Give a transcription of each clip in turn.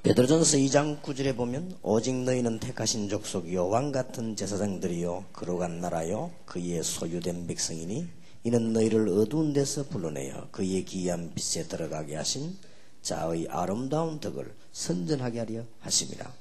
베드로전서 2장 9절에 보면 오직 너희는 택하신 족속이요 왕같은 제사장들이요 거룩한 나라요 그의 소유된 백성이니 이는 너희를 어두운 데서 불러내어 그의 기이한 빛에 들어가게 하신 자의 아름다운 덕을 선전하게 하려 하심이라.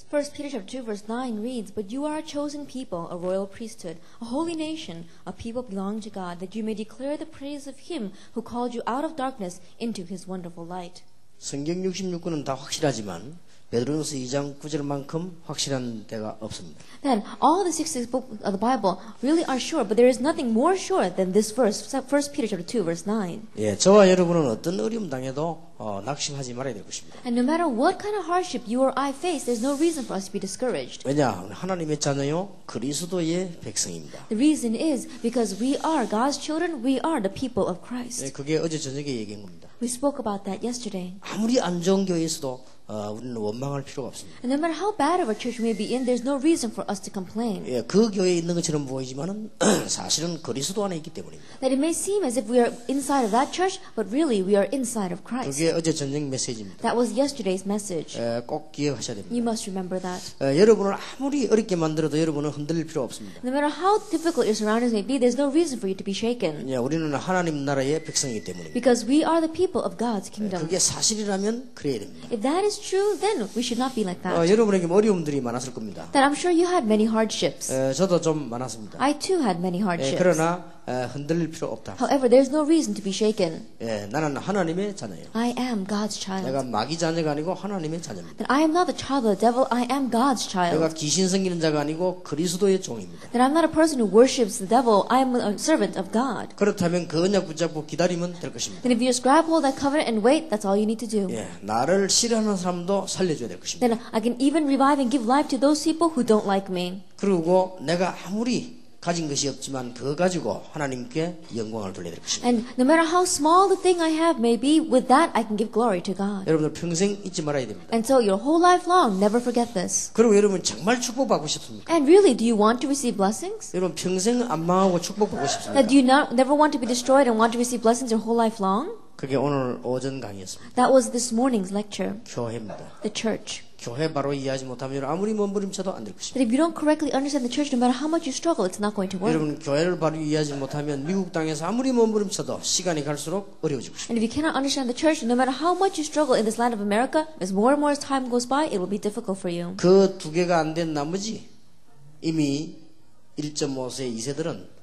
1 Peter chapter 2 verse 9 reads, But you are a chosen people, a royal priesthood, a holy nation, a people belonging to God, that you may declare the praise of Him who called you out of darkness into His wonderful light. 성경 66권은 다 확실하지만 베드로전서 2장 9절만큼 확실한 데가 없습니다. Then all the 66 books of the Bible really are sure, but there is nothing more sure than this verse, 1 Peter chapter 2 verse 9. 예, 저와 여러분은 어떤 어려움 당해도 낙심하지 말아야 될 것입니다. And no matter what kind of hardship you or I face, there's no reason for us to be discouraged. 왜냐? 하나님의 자녀요 그리스도의 백성입니다. The reason is because we are God's children, we are the people of Christ. 예, 그게 어제 저녁에 얘기한 겁니다. We spoke about that yesterday. 아무리 안 좋은 교회에서도 우리는 원망할 필요가 없습니다. And no matter how bad of a church we may be in, there's no reason for us to complain. 예, 그 교회에 있는 것처럼 보이지만은 사실은 그리스도 안에 있기 때문입니다. That it may seem as if we are inside of that church, but really we are inside of Christ. 그게 어제 저녁 메시지입니다. That was yesterday's message. 꼭 기억하셔야 됩니다. You must remember that. 여러분을 아무리 어렵게 만들어도 여러분은 흔들릴 필요 없습니다. No matter how difficult your surroundings may be, there's no reason for you to be shaken. 예, 우리는 하나님 나라의 백성이기 때문입니다. Because we are the people of God's kingdom. 그게 사실이라면 그래야 됩니다. If that is true, then we should not be like that. 여러분에게 어려움들이 많았을 겁니다. That I'm sure you had many hardships. 저도 좀 많았습니다. I too had many hardships. 그러나 흔들릴 필요 없다. However, there's no reason to be shaken. 나는 하나님의 자녀예요. I am God's child. 내가 마귀 자녀가 아니고 하나님의 자녀입니다. That I am not the child of the devil, I am God's child. 내가 귀신 섬기는 자가 아니고 그리스도의 종입니다. That I'm not a person who worships the devil, I am a servant of God. 그렇다면 그 언약 붙잡고 기다리면 될 것입니다. Then if you just grab hold of that covenant and wait, that's all you need to do. 나를 싫어하는 사람도 살려줘야 될 것입니다. Then I can even revive and give life to those people who don't like me. 그리고 내가 아무리 가진 것이 없지만 그거 가지고 하나님께 영광을 돌려야 될 것입니다. And no matter how small the thing I have may be, with that I can give glory to God. 여러분들 평생 잊지 말아야 됩니다. And so your whole life long, never forget this. 그리고 여러분 정말 축복받고 싶습니까? And really, do you want to receive blessings? 여러분 평생 안 망하고 축복받고 싶습니까? That do you never want to be destroyed and want to receive blessings your whole life long? 그게 오늘 오전 강의였습니다. That was this morning's lecture. 교회입니다. The church. 교회 바로 이해하지 못하면 아무리 몸부림쳐도 안 될 것입니다. That if you don't correctly understand the church, no matter how much you struggle, it's not going to work. 여러분 교회를 바로 이해하지 못하면 미국 땅에서 아무리 몸부림쳐도 시간이 갈수록 어려워질 것입니다. And if you cannot understand the church, no matter how much you struggle in this land of America, as more and more as time goes by, it will be difficult for you. 그 두 개가 안 된 나머지 이미 1.5세 2세들은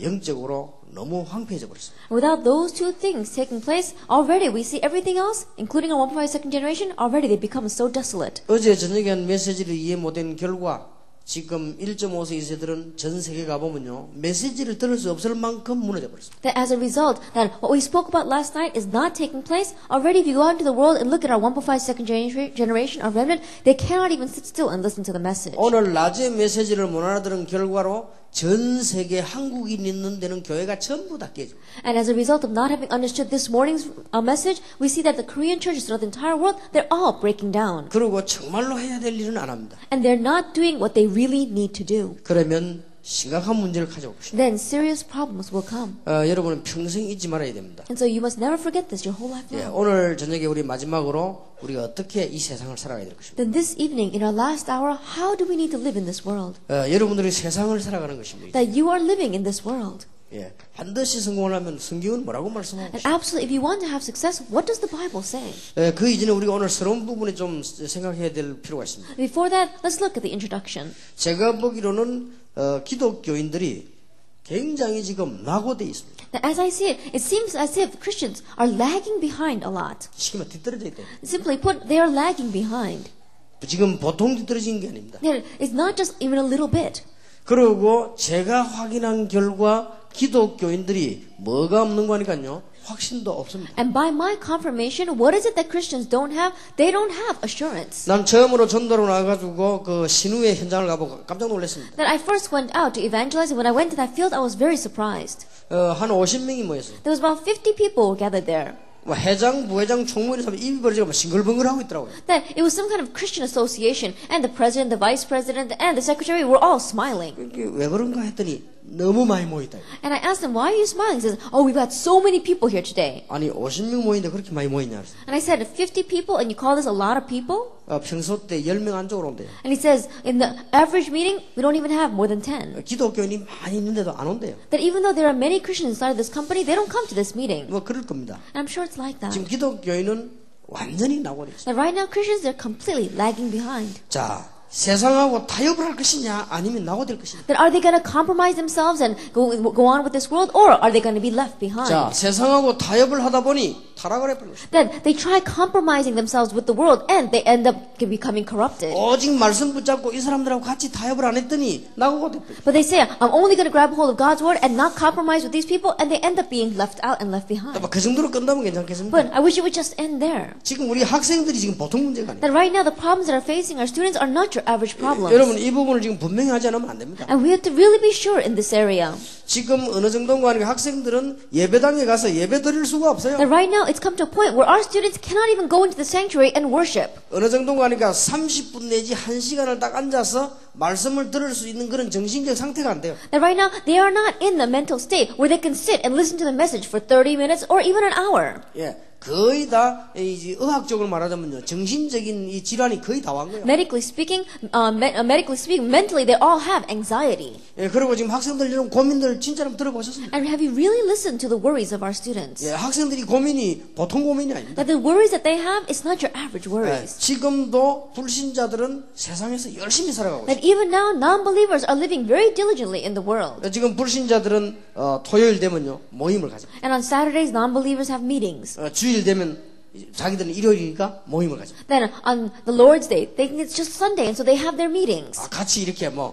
영적으로 너무 황폐해져 버렸습니다. Without those two things taking place, already we see everything else, including our 1.5 second generation, already they become so desolate. 어제 저녁에 한 메시지를 이해 못한 결과 지금 1.5세 2세들은 전 세계 가보면요 메시지를 들을 수 없을 만큼 무너져 버렸습니다. That as a result, that what we spoke about last night is not taking place. Already, if you go out into the world and look at our 1.5 second generation, our remnant, they cannot even sit still and listen to the message. 오늘 낮에 메시지를 못 알아들은 결과로 전 세계 한국인 있는 데는 교회가 전부 다 깨져. And as a result of not having understood this morning's message, we see that the Korean churches throughout the entire world, they're all breaking down. 그리고 정말로 해야 될 일은 안 합니다. And they're not doing what they really need to do. 그러면 심각한 문제를 가져올 것입니다. Then serious problems will come. 여러분은 평생 잊지 말아야 됩니다. And so you must never forget this your whole life long. 오늘 저녁에 우리 마지막으로 우리가 어떻게 이 세상을 살아가야 될 것입니다. Then this evening, in our last hour, how do we need to live in this world? 여러분들이 세상을 살아가는 것입니다. That you are living in this world. 반드시 성공을 하면 성경은 뭐라고 말씀하고 And absolutely, if you want to have success, what does the Bible say? 그 이전에 우리가 오늘 새로운 부분에 좀 생각해야 될 필요가 있습니다. Before that, let's look at the introduction. 제가 보기로는 기독교인들이 굉장히 지금 낙오되어 있습니다. Now, as I see it, it seems as if Christians are lagging behind a lot. 쉽게 말해 뒤떨어져 있다. Simply put, they are lagging behind. 지금 보통 뒤떨어진 게 아닙니다. It's not just even a little bit. 그리고 제가 확인한 결과 기독교인들이 뭐가 없는 거니까요. 확신도 없습니다. And by my confirmation, what is it that Christians don't have? They don't have assurance. 난 처음으로 전도로 나가지고 그 신우의 현장을 가보고 깜짝 놀랐습니다. That I first went out to evangelize, and when I went to that field, I was very surprised. 한 50명이 모였어요. There was about 50 people gathered there. 회장, 부회장, 총무를 하면 입이 벌어지고 싱글벙글하고 있더라고요. That it was some kind of Christian association, and the president, the vice president, and the secretary were all smiling. 왜 그런가 했더니 너무 많이 모였다. And I asked him, why are you smiling? He says, oh, we've got so many people here today. 아니 50명 모이는데 그렇게 많이 모이냐? And I said, 50 people and you call this a lot of people? 평소 때 10명 안쪽으로 온대요. And he says, in the average meeting, we don't even have more than 10. 기독교인이 많이 있는데도 안 온대요. That even though there are many Christians inside of this company, they don't come to this meeting. 뭐 그럴 겁니다. And I'm sure it's like that. 지금 기독교인은 완전히 나고려 있어요. That right now Christians, they're completely lagging behind. 자, 세상하고 타협을 할 것이냐 아니면 나고될 것이냐. That are they going to compromise themselves and go on with this world, or are they going to be left behind? 자, 세상하고 타협을 하다 보니 타락을 해버린 것이다. That they try compromising themselves with the world and they end up becoming corrupted. 오직 말씀 붙잡고 이 사람들하고 같이 타협을 안 했더니 나고가 돼버려. But they say, I'm only going to grab hold of God's word and not compromise with these people, and they end up being left out and left behind. 그 정도로 끝나면 괜찮겠습니까? But I wish it would just end there. 지금 우리 학생들이 지금 보통 문제가 아니에요. That right now the problems that are facing our students are not your average problems. 여러분 이 부분을 지금 분명히 하지 않으면 안 됩니다. And we have to really be sure in this area. 지금 어느 정도인가 하니까 학생들은 예배당에 가서 예배 드릴 수가 없어요. That right now it's come to a point where our students cannot even go into the sanctuary and worship. 어느 정도인가 하니까 30분 내지 1시간을 딱 앉아서 말씀을 들을 수 있는 그런 정신적 상태가 안 돼요. That right now they are not in the mental state where they can sit and listen to the message for 30 minutes or even an hour. 예. 거의 다 이제 의학적으로 말하자면요, 정신적인 이 질환이 거의 다 완 거예요. Medically speaking, mentally they all have anxiety. 예, 그리고 지금 학생들 이런 고민들 진짜로 들어보셨습니까? And have you really listened to the worries of our students? 예, 학생들이 고민이 보통 고민이 아닙니다. That the worries that they have is not your average 예, worries. 지금도 불신자들은 세상에서 열심히 살아가고 있어요. That even now non-believers are living very diligently in the world. 지금 불신자들은 토요일 되면요 모임을 가집니다. And on Saturdays, non-believers have meetings. 주일 되면 자기들은 일요일이니까 모임을 가집니다. Then on the Lord's Day, they think it's just Sunday, and so they have their meetings. 같이 이렇게 막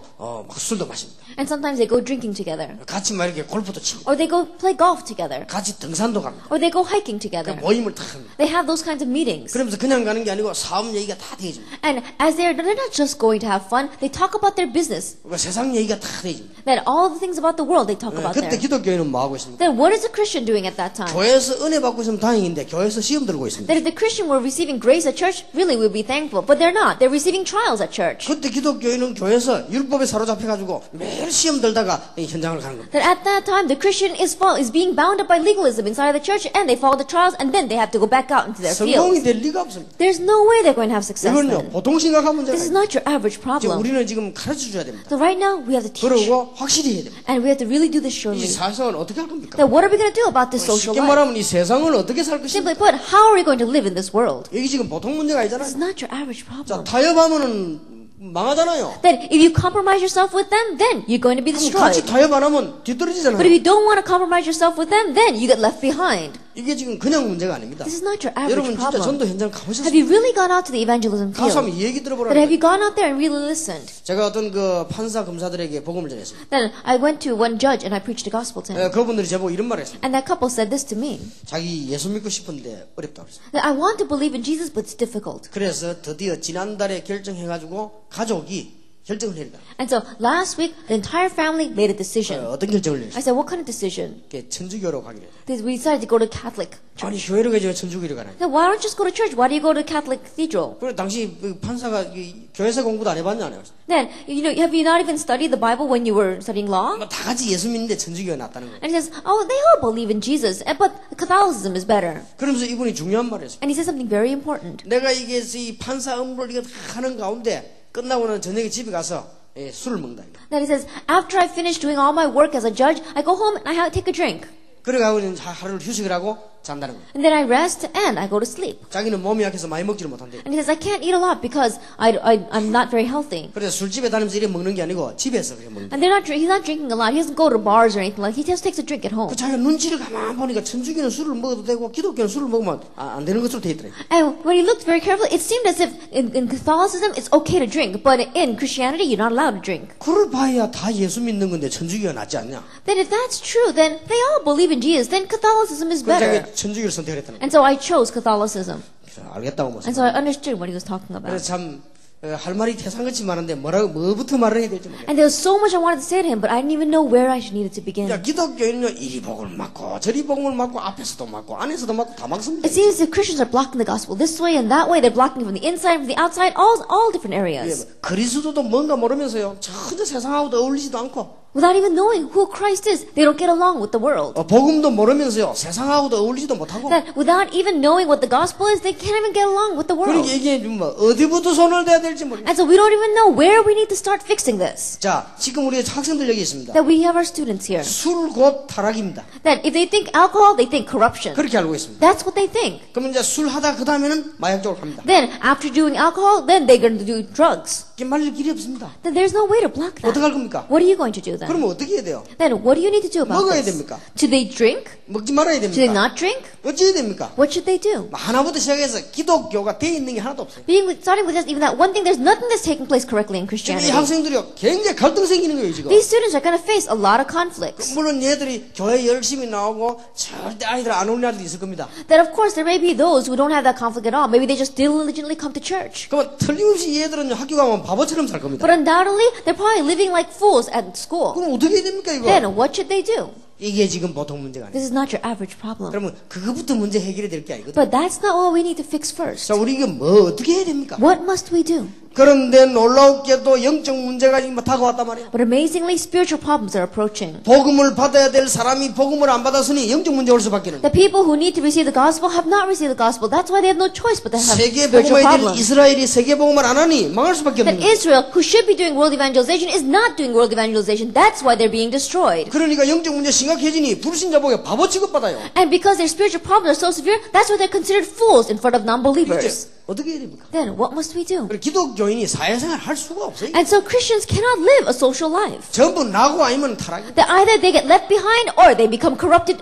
술도 마십니다. And sometimes they go drinking together. 같이 막 이렇게 골프도 칩니다. Or they go play golf together. 같이 등산도 갑니다. Or they go hiking together. 모임을 다 합니다. They have those kinds of meetings. 그러면서 그냥 가는 게 아니고 사업 얘기가 다 되어집니다. And as they're not just going to have fun, they talk about their business. 그러니까 세상 얘기가 다 되어집니다. That all the things about the world they talk about 그때 there. 기독교인은 뭐 하고 있습니까? Then what is a Christian doing at that time? 교회에서 은혜 받고 있으면 다행인데 교회에서 시험 들고 있습니다. That if the Christian were receiving grace at church, really we'll be thankful. But they're not. They're receiving trials at church. 그때 기독교인은 교회에서 율법에 사로잡혀가지고 매일 시험 들다가 현장을 가는 겁니다. That at that time the Christian is being bound up by legalism inside the church, and they fall the trials, and then they have to go back out into their 성공이 fields. 될 리가 없습니다. There's no way they're going to have success 이건요 then. 보통 심각한 문제가 This is 아닙니다. not your average 지금 problem. 우리는 지금 가르쳐 줘야 됩니다. So right now we have to teach, 그러고 확실히 해야 됩니다. and we have to really do this 이 surely. 사회생활 어떻게 할 겁니까? That what are we going to do about this social 쉽게 life? 말하면 이 세상을 어떻게 살 Simply 것입니까? put, how are we going to live in this world? 이게 지금 보통 문제가 This 아니잖아요. is not your average 자, problem. 타협하면은 망하잖아요. That if you compromise yourself with them, then you're going to be 같이 destroyed. 타협 안 하면 But if 뒤떨어지잖아요. you don't want to compromise yourself with them, then you get left behind. 이게 지금 그냥 문제가 아닙니다. This is not your average 여러분 진짜 전도 problem. 현장 Have 가보셨어요? you really gone out to the evangelism 가서 한번 field? 이 얘기 That 들어보라고. have you gone out there and really listened? 제가 어떤 그 판사 검사들에게 복음을 전했습니다. Then I went to one judge and I preached the gospel to him. 그분들이 저보고 이런 말을 했습니다. And that couple said this to me. 자기 예수 믿고 싶은데 어렵다고 그랬어요. That I want to believe in Jesus, but it's difficult. 그래서 드디어 지난달에 결정해가지고 가족이 결정을 내린다. And so last week, the entire family made a decision. 어떤 결정을 I 내렸어요? said, what kind of decision? 천주교로 가기로 했다. We decided to go to Catholic. 아니 교회로 가지 왜 천주교로 가냐? Then why don't you just go to church? Why do you go to Catholic cathedral? 그래 당시 그 판사가 교회에서 공부도 안 해봤냐요? Then, have you not even studied the Bible when you were studying law? 다 같이 예수 믿는데 천주교가 낫다는 거예요. And he says, oh, they all believe in Jesus, but Catholicism is better. 그러면서 이분이 중요한 말을 했어요. And he said something very important. 내가 이게 이 판사 업무를 이거 다 하는 가운데 끝나고는 저녁에 집에 가서 술을 먹는다. Then he says, after I finish doing all my work as a judge, I go home and I take a drink. 그래가지고 하루를 휴식을 하고 잔다는 거예요. And then I rest and I go to sleep. 자기는 몸이 약해서 많이 먹지를 못한대. And he says, I can't eat a lot because I'm not very healthy. 그래서 술집에 다니면서 이렇게 먹는 게 아니고 집에서 그렇게 먹는 거예요. And he's not drinking a lot. He doesn't go to bars or anything like that. He just takes a drink at home. 그 자기가 눈치를 가만 보니까 천주교는 술을 먹어도 되고 기독교는 술을 먹으면 안 되는 것으로 돼 있더래. And when he looked very carefully, it seemed as if in Catholicism it's okay to drink, but in Christianity you're not allowed to drink. 그걸 봐야 다 예수 믿는 건데 천주교가 낫지 않냐? Then if that's true, then they all believe in Jesus. Then Catholicism is 그래서 better. 자기가 천주교를 선택했다는 거예요. And so I chose Catholicism. 그래서 알겠다고 뭐. And so I understood what he was talking about. 그래서 참 할 말이 태산같이 많은데 뭐부터 말을 해야 될지 모르겠어요. And there was so much I wanted to say to him, but I didn't even know where I needed to begin. 야, 기독교인은요 이리 복을 맞고 저리 복을 맞고 앞에서도 맞고 안에서도 맞고 다 막습니다. It seems that Christians are blocking the gospel this way and that way. They're blocking it from the inside, from the outside, all different areas. 그리스도도 뭔가 모르면서요 전혀 세상하고도 어울리지도 않고 Without even knowing who Christ is, they don't get along with the world. 복음도 모르면서요 세상하고도 어울리지도 못하고. That without even knowing what the gospel is, they can't even get along with the world. 그러니까 이게 뭐 어디부터 손을 대야 될지 모르겠어요. And so we don't even know where we need to start fixing this. 자, 지금 우리 학생들 여기 있습니다. That we have our students here. 술 곧 타락입니다. That if they think alcohol, they think corruption. 그렇게 알고 있습니다. That's what they think. 그러면 이제 술 하다 그 다음에는 마약 쪽으로 갑니다. Then after doing alcohol, then they're going to do drugs. 이게 말릴 길이 없습니다. Then there's no way to block that. 어떻게 할 겁니까? What are you going to do then? 그러면 어떻게 해야 돼요? Then what do you need to do about 먹어야 this? 됩니까? Should they drink? 먹지 말아야 Should they 됩니까? not drink? 어찌해야 됩니까? What should they do? 하나부터 시작해서 기독교가 돼 있는 게 하나도 없어요. Starting with just even that one thing, there's nothing that's taking place correctly in 지금 이 Christianity. 학생들이요 굉장히 갈등 생기는 거예요 지금. These students are going to face a lot of conflicts. 물론 얘들이 교회 열심히 나오고 절대 아이들 안 오는 아이들도 있을 겁니다. That of course there may be those who don't have that conflict at all. Maybe they just diligently come to church. 그러면 틀림없이 얘들은 학교 가면 바보처럼 살 겁니다. But undoubtedly, they're probably living like fools at school. 그럼 어떻게 해야 됩니까 이거? Then what should they do? 이게 지금 보통 문제가 아니에요. This is not your average problem. 그러면 그거부터 문제 해결이 될 게 아니거든요. But that's not all we need to fix first. 자, 우리 이거 뭐 어떻게 해야 됩니까? What must we do? 그런데 놀라웠게도 영적 문제가 지금 다가왔단 말이에요. But amazingly, spiritual problems are approaching. 복음을 받아야 될 사람이 복음을 안 받았으니 영적 문제 올 수밖에 없는. The people who need to receive the gospel have not received the gospel. That's why they have no choice but to have 세계 spiritual 복음해야 될 problems. 이스라엘이 세계 복음을 안 하니 망할 수밖에 없는 That 거예요. Israel, who should be doing world evangelization, is not doing world evangelization. That's why they're being destroyed. 그러니까 영적 문제 심각해지니 불신자 보기에 바보 취급받아요. And because their spiritual problems are so severe, that's why they're considered fools in front of non-believers. 이제 어떻게 해야 됩니까? Then what must we do? 그리고 기독교인이 사회생활 할 수가 없어요. And so Christians cannot live a social life. 전부 나고 아니면 타락이. That either they get left behind or they become corrupted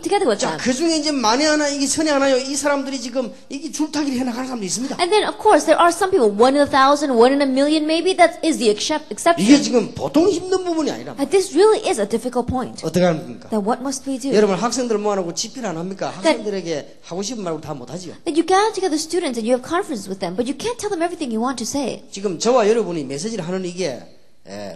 together with 자, them. 그 중에 이제 만에 하나 이게 천에 하나요. 이 사람들이 지금 이게 줄타기를 해나가는 사람도 있습니다. And then of course there are some people, 1 in 1,000, 1 in a million maybe, that is the 이게 exception. 지금 보통 힘든 부분이 아니라. But this really is a difficult point. 어떻게 하는 겁니까? Then what must we do? 여러분 학생들 모아놓고 집회를 안 합니까? 학생들에게 하고 싶은 말고 다 못하지요. That you gather together students and you have conferences with them, but you can't tell them everything you want to say. 지금 저와 여러분이 메시지를 하는 이게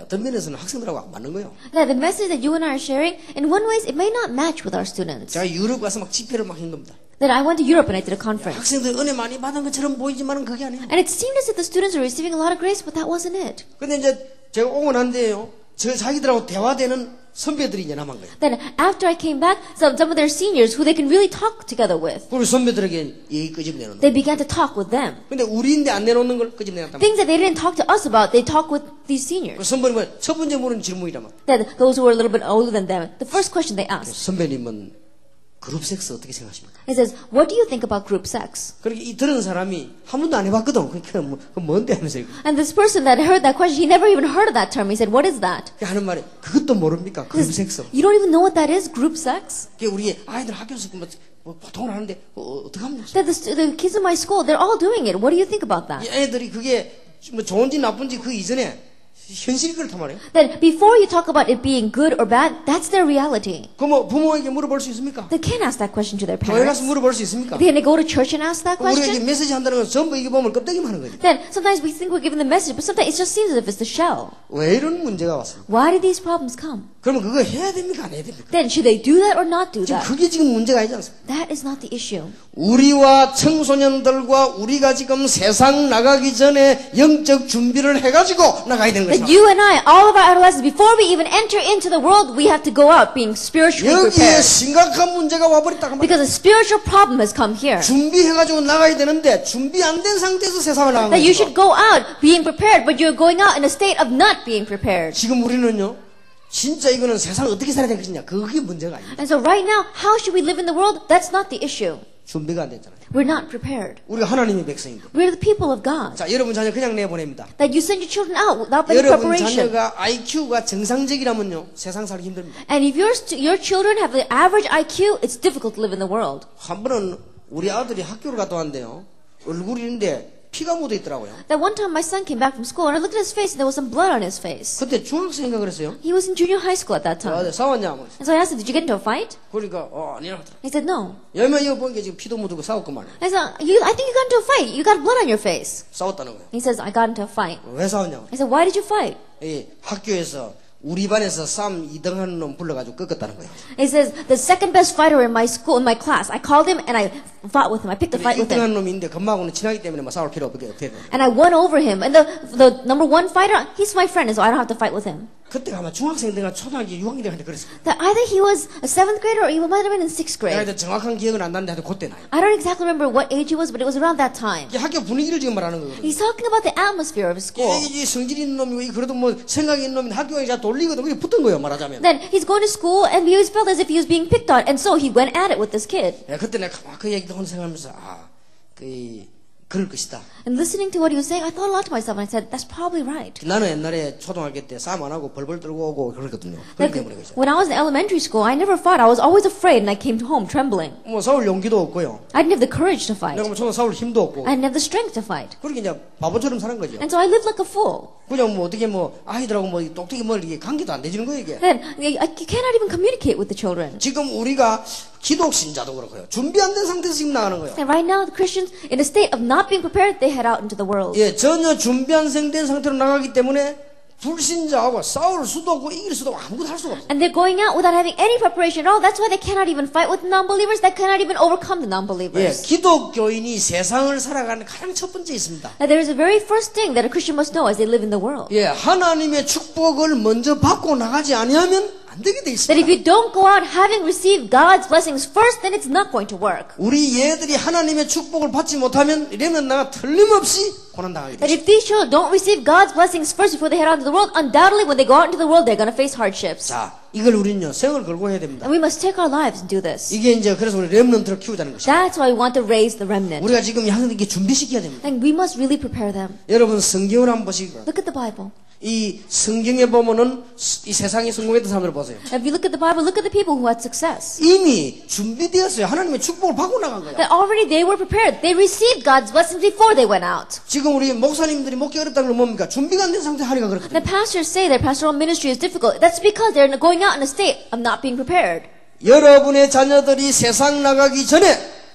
어떤 면에서는 학생들하고 안 맞는 거예요. That the message that you and I are sharing, in one way, it may not match with our students. 제가 유럽 가서 막 집회를 막 한 겁니다. That I went to Europe and I did a conference. 학생들 은혜 많이 받은 것처럼 보이지만은 그게 아니에요. And it seemed as if the students were receiving a lot of grace, but that wasn't it. 근데 이제 제가 오고 난데요. 자기들하고 대화되는 선배들이 이제 남은 거예요. Then after I came back, some of their seniors who they can really talk together with, 그리고 선배들에게 얘기 끄집내놓는 they 거예요. began to talk with them. 근데 우리인데 안 내놓는 걸 끄집내놨단 말이에요. Things that they didn't talk to us about, they talk with these 그 seniors. 선배님은 첫 번째 물은 질문이라면 That those who were a little bit older than them, the first question they asked, 선배님은 그룹 섹스 어떻게 생각하십니까? it says, what do you think about group sex? 그렇게 이 들은 사람이 한 번도 안 해봤거든. 그러니까 그 뭔데 하면서 And this person that heard that question, he never even heard of that term. He said, what is that? 하는 말이 그것도 모릅니까? He 그룹 says, 섹스. you don't even know what that is, group sex? 그게 우리 아이들 학교에서 뭐 보통을 하는데 어떻게 합니까? That the kids in my school, they're all doing it. What do you think about 이 that? 애들이 그게 뭐 좋은지 나쁜지 그 이전에 현실이 그렇단 말이에요. That before you talk about it being good or bad, that's their reality. 그 뭐 부모에게 물어볼 수 있습니까? They can't ask that question to their 교회 가서 parents. 물어볼 수 있습니까? Can they go to church and ask that 우리가 이제 question? 메시지 한다는 건 전부 이게 보면 껍데기만 하는 거죠. Then sometimes we think we're given the message, but sometimes it just seems as if it's the shell. 왜 이런 문제가 왔습니까? Why did these problems come? 그러면 그거 해야 됩니까? 안 해야 됩니까? Then should they do that or not do 지금 that? 그게 지금 문제가 아니지 않습니까? That is not the issue. 우리와 청소년들과 우리가 지금 세상 나가기 전에 영적 준비를 해가지고 나가야 되는 That 것입니다. you and I, all of our adolescents, before we even enter into the world, we have to go out being spiritually 여기에 prepared. 심각한 문제가 와버렸다. 그 말이에요. Because a spiritual problem has come here. 준비해가지고 나가야 되는데 준비 안 된 상태에서 세상을 나간 That you 거죠. should go out being prepared, but you're going out in a state of not being prepared. 지금 우리는요, 진짜 이거는 세상을 어떻게 살아야 되겠냐? 그게 문제가 아닙니다. And so right now, how should we live in the world? That's not the issue. 준비가 안 됐잖아요. We're not prepared. 우리가 하나님의 백성인데. We're the people of God. 자, 여러분 자녀 그냥 내보냅니다. That you send your children out without any 여러분 preparation. 자녀가 IQ가 정상적이라면요, 세상 살기 힘듭니다. And if your children have the average IQ, it's difficult to live in the world. 한 번은 우리 아들이 학교를 갔다 왔는데요, 얼굴인데 피가 묻어 있더라고요. That one time my son came back from school and I looked at his face and there was some blood on his face. 그때 중학생인가 그랬어요. He was in junior high school at that time. 싸웠냐? 뭐. And so I asked him, did you get into a fight? 그러니까 아니야. He said, no. 열명 이거 보니까 지금 피도 묻고 싸웠구만. I said, I think you got into a fight. You got blood on your face. 싸웠다는 거예요. He says, I got into a fight. 왜 싸웠냐고. I said, why did you fight? 이 학교에서 우리 반에서 싸움 2등 하는 놈 불러가지고 꺾었다는 거예요. He says, the second best fighter in my school, in my class, I called him and I fought with him. I picked a fight with him. 1등한 놈이 있는데 금마하고는 친하기 때문에 뭐 싸울 필요 없게 돼. And I won over him. And the number one fighter, he's my friend, and so I don't have to fight with him. 그때가 아마 중학생인가 초등학교 6학년인가 그랬어요. That either he was a 7th grader or he might have been in 6th 내가 grade. 정확한 기억은 안 나는데 하여튼 그때 나이. I don't exactly remember what age he was, but it was around that time. 이게 학교 분위기를 지금 말하는 거거든요. He's talking about the atmosphere of his school. 이 성질 있는 놈이고 그래도 뭐 생각 있는 놈이 학교에 자 돌리거든. 그게 붙은 거예요 말하자면. Then he's going to school and he always felt as if he was being picked on, and so he went at it with this kid. 예, 그때 내가 그 얘기 듣고 생각하면서 그럴 것이다. And listening to what he was saying, I thought a lot to myself, and I said, that's probably right. 나는 옛날에 초등학교 때 싸움 안 하고 벌벌 떨고 오고 그랬거든요. 그렇기 때문에 그죠. When I was in elementary school, I never fought. I was always afraid, and I came home trembling. 뭐 싸울 용기도 없고요. I didn't have the courage to fight. 내가 뭐 초등 싸울 힘도 없고. I didn't have the strength to fight. 그렇게 이제 바보처럼 사는 거죠. And so I lived like a fool. 그냥 뭐 어떻게 뭐 아이들하고 뭐 똑똑히 뭐 이게 관계도 안 되지는 거예요 이게. Then you cannot even communicate with the children. 지금 우리가 기독 신자도 그렇고요. 준비 안 된 상태에서 지금 나가는 거예요. And right now, the Christians, in a state of not being prepared, they head out into the world. 예, 전혀 준비 안 된 상태로 나가기 때문에 불신자하고 싸울 수도 없고 이길 수도 없고 아무것도 할 수가 없어요. And they're going out without having any preparation at all. That's why they cannot even fight with non-believers. They cannot even overcome the 예, non-believers. 기독교인이 세상을 살아가는 가장 첫 번째 있습니다. Now, there is a very first thing that a Christian must know as they live in the world. 예, 하나님의 축복을 먼저 받고 나가지 아니하면 안 되게 돼 That if 있습니다. you don't go out having received God's blessings first, then it's not going to work. 우리 얘들이 하나님의 축복을 받지 못하면 이러면 나가 틀림없이 고난 당하게 돼. That if these children don't receive God's blessings first before they head out into the world, undoubtedly when they go out into the world, they're going to face hardships. 자, 이걸 우리는요 생을 걸고 해야 됩니다. And we must take our lives and do this. 이게 이제 그래서 우리 렘넌트를 키우자는 것이죠. That's why we want to raise the remnant. 우리가 지금 이 학생들에게 준비시켜야 됩니다. And we must really prepare them. 여러분 성경을 한번 보시고 Look at the Bible. 이 성경에 보면은 이 세상에 성공했던 사람들 보세요. If you look at the Bible, look at the people who had success. 이미 준비되었어요. 하나님의 축복을 받고 나간 거예요. That already they were prepared. They received God's blessings before they went out. 지금 우리 목사님들이 먹기 어렵다는 건 뭡니까? 준비가 안 된 상태 하니까 그렇거든요. The pastors say their pastoral ministry is difficult. That's because they're going out in a state of not being prepared. 여러분의 자녀들이 세상 나가기 전에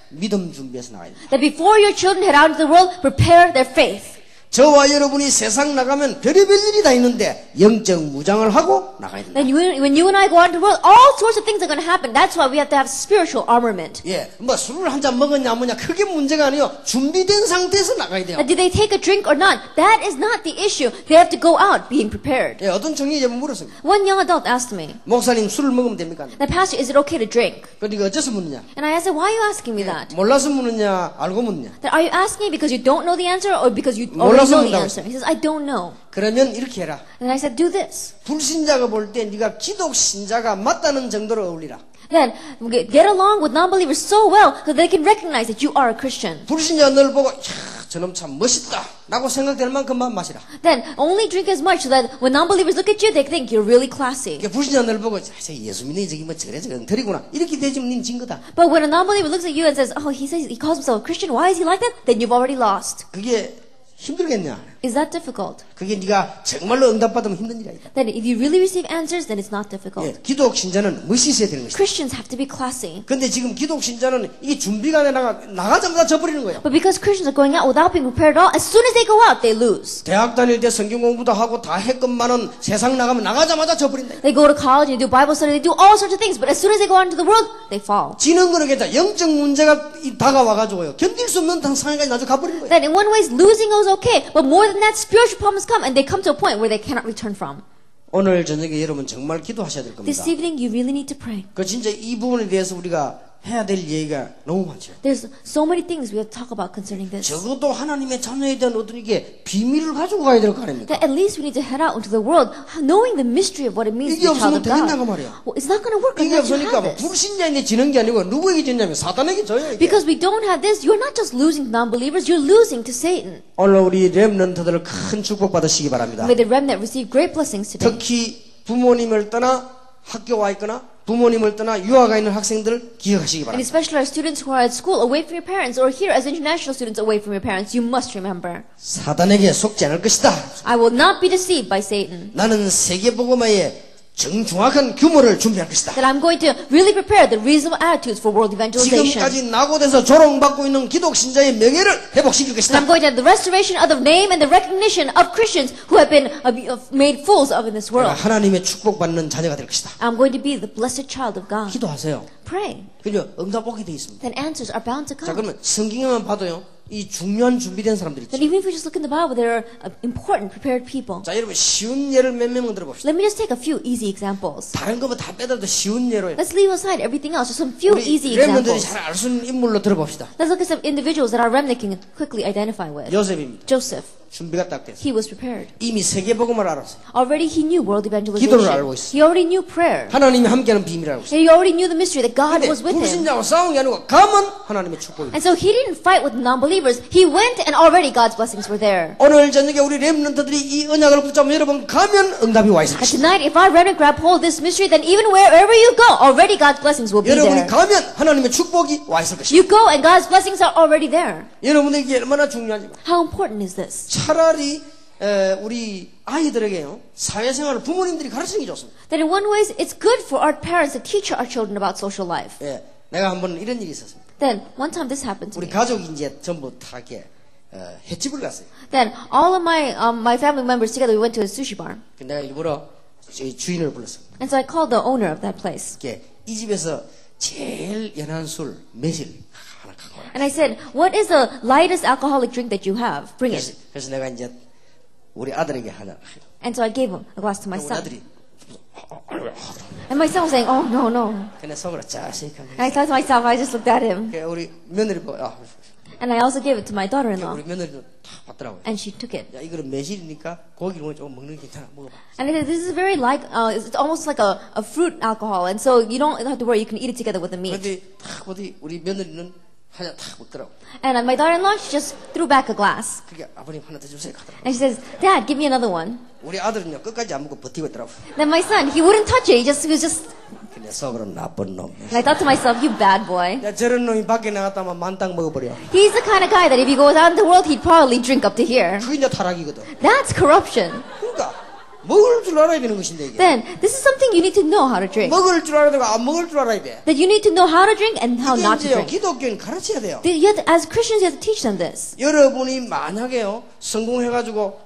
믿음 준비해서 나가야 됩니다. That before your children head out into the world, prepare their faith. 저와 여러분이 세상 나가면 별의별 일이 다 있는데 영적 무장을 하고 나가야 됩니다. Then when you and I go out into the world, all sorts of things are going to happen. That's why we have to have spiritual armament. 예, 뭐 술을 한 잔 먹었냐 안 먹냐 그게 문제가 아니에요. 준비된 상태에서 나가야 돼요. Did they take a drink or not? That is not the issue. They have to go out being prepared. 예, 어떤 청년이 물었습니다. One young adult asked me, 목사님 술을 먹으면 됩니까? "The pastor, is it okay to drink?" 그러니까 어째서 묻느냐? And I asked, "Why are you asking me that? 몰라서 묻느냐 알고 묻느냐? That are you asking me because you don't know the answer or because you already 몰라서 know the 묻는다고 answer?" He says, "I don't know." 그러면 이렇게 해라. And I said, "Do this." 불신자가 볼 때 네가 기독 신자가 맞다는 정도로 어울리라. Then get along with non-believers so well that they can recognize that you are a Christian. 불신자 너를 보고 저놈 참 멋있다 라고 생각될 만큼만 마시라. Then only drink as much so that when non-believers look at you, they think you're really classy. 그러니까 불신자 너를 보고 저 예수 믿는 저기 뭐 저래 엉터리구나 이렇게 되지면 닌 진 거다. But when a non-believer looks at you and says, "Oh, he calls himself a Christian. Why is he like that?" Then you've already lost. 그게 힘들겠냐? Is that difficult? 그게 네가 정말로 응답받으면 힘든 일이다. Then if you really receive answers, then it's not difficult. 예, 기독 신자는 멋있어야 되는 것이다. Christians have to be classy. 근데 지금 기독 신자는 이게 준비가 안 돼 나가자마자 져버리는 거예요. But because Christians are going out without being prepared at all, as soon as they go out, they lose. 대학 다닐 때 성경 공부도 하고 다 했건만은 세상 나가면 나가자마자 져버린다. They go to college and they do Bible study, they do all sorts of things, but as soon as they go out into the world, they fall. 지는 거는 괜찮아. 영적 문제가 다가와가지고요. 견딜 수 없는 상황까지 나중에 가버리는 거예요. Then in one way, losing is okay, but more than that, spiritual problems come and they come to a point where they cannot return from. 오늘 저녁에 여러분 정말 기도하셔야 될 겁니다. This evening, you really need to pray. 그 진짜 이 부분에 대해서 우리가 해야 될 얘기가 너무 많죠. There's so many things we have to talk about concerning this. 적어도 하나님의 자녀에 대한 어떤 이게 비밀을 가지고 가야 될 거 아닙니까? That at least we need to head out into the world knowing the mystery of what it means 이게 to be a child 없으면 of God. 되겠냐고 말이야. Well, it's not going to work 이게 unless you 없으니까 have this. 불신자인데 지는 게 아니고 누구에게 졌냐면 사단에게 져요. 이게. Because we don't have this, you're not just losing to non-believers, you're losing to Satan. 오늘 우리 렘넌트들 큰 축복 받으시기 바랍니다. May the remnant receive great blessings today. 특히 부모님을 떠나 학교 와 있거나 부모님을 떠나 유학가 있는 학생들 기억하시기 And 바랍니다. especially our students who are at school away from your parents or here as international students away from your parents, you must remember. 사단에게 속지 않을 것이다. I will not be deceived by Satan. 나는 세계복음화의 정중한 규모를 준비할 것이다. That I'm going to really prepare the reasonable attitudes for world evangelization. 지금까지 낙오돼서 조롱받고 있는 기독 신자의 명예를 회복시킬 And 것이다. I'm going to have the restoration of the name and the recognition of Christians who have been made fools of in this 내가 world. 하나님의 축복받는 자녀가 될 것이다. I'm going to be the blessed child of God. 기도하세요. Pray. 그죠? 응답 오게 돼 있습니다. Then answers are bound to 자, come. 그러면 성경에만 봐도요. 이 중요한 준비된 사람들이 Then 있죠. even if we just look in the Bible, there are important, prepared people. 자, 여러분 쉬운 예를 몇 명만 들어봅시다. Let me just take a few easy examples. 다른 거뭐 다 빼더라도 쉬운 예로요. Let's leave aside everything else. Just some few 우리 easy 렘넌트들이 examples. 잘 알 수 있는 인물로 들어봅시다. Let's look at some individuals that our remnant can quickly identify with. 요셉입니다. Joseph. 준비가 딱 됐어요. He was prepared. 이미 세계복음을 알았어요. Already he knew world 기도를 evangelization. 알고 있어요. He already knew prayer. 하나님이 함께하는 비밀을 알고 있어요. And he already knew the mystery that God 근데 was with him. 불신자와 싸운 게 아니고 가면 하나님의 축복입니다. And so he didn't fight with non-believers. He went and already God's blessings were there. 오늘 저녁에 우리 렘넌트들이 이 언약을 붙잡으면 여러분 가면 응답이 와 있을 And 것입니다. tonight, if our remnant grab hold of this mystery, then even wherever you go, already God's blessings will be 여러분이 there. 가면 하나님의 축복이 와 있을 것입니다. You go and God's blessings are already there. 여러분에게 얼마나 중요하지만 How important is this? 차라리 우리 아이들에게요 사회생활을 부모님들이 가르치는 게 좋습니다. That in one way, it's good for our parents to teach our children about social life. 예, 내가 한번 이런 일이 있었습니다. Then, one time this happened to 우리 me. 가족이 이제 전부 다 이렇게 횟집을 갔어요. Then, all of my family members together, we went to a sushi bar. 내가 일부러 주인을 불렀어요. And so I called the owner of that place. 이렇게 이 집에서 제일 연한 술 매실 하나 갖고 와라. And I said, what is the lightest alcoholic drink that you have? Bring it. 그래서 내가 이제 우리 아들에게 하나. And so I gave him a glass to my 우리 son. 아들이 And my son was saying, oh, no, no. 그냥 속으로 짜식하게. And I thought to myself, I just looked at him. 우리 며느리 보고 And I also gave it to my daughter-in-law. 우리 며느리도 다 받더라고요. And she took it. 야 이거는 매실이니까 고기를 좀 먹는 게 괜찮아 먹어봐. And I said, this is very like, it's almost like a fruit alcohol. And so you don't have to worry, you can eat it together with the meat. 근데 탁 어디 우리 며느리는 하나 탁 먹더라고. And my daughter-in-law, she just threw back a glass. 그게 아버님 하나 더 주세요 하더라고. And she says, Dad, give me another one. 우리 아들은요 끝까지 안 먹고 버티고 있더라고. Then my son, he wouldn't touch it. He was just, 근데 속으로 나쁜 놈. and I thought to myself, you bad boy. 야 저런 놈이 밖에 나갔다면 만땅 먹어버려. He's the kind of guy that if he goes out in the world, he'd probably drink up to here. 그게 이제 타락이거든. That's corruption. 그러니까 먹을 줄 알아야 되는 것인데 이게. Then, this is something you need to know how to drink. 먹을 줄 알아야 되고 안 먹을 줄 알아야 돼. That you need to know how to drink and how 이게 not to 이제요 drink. 기독교인 가르쳐야 돼요. As Christians, you have to teach them this. 여러분이 만약에요 성공해가지고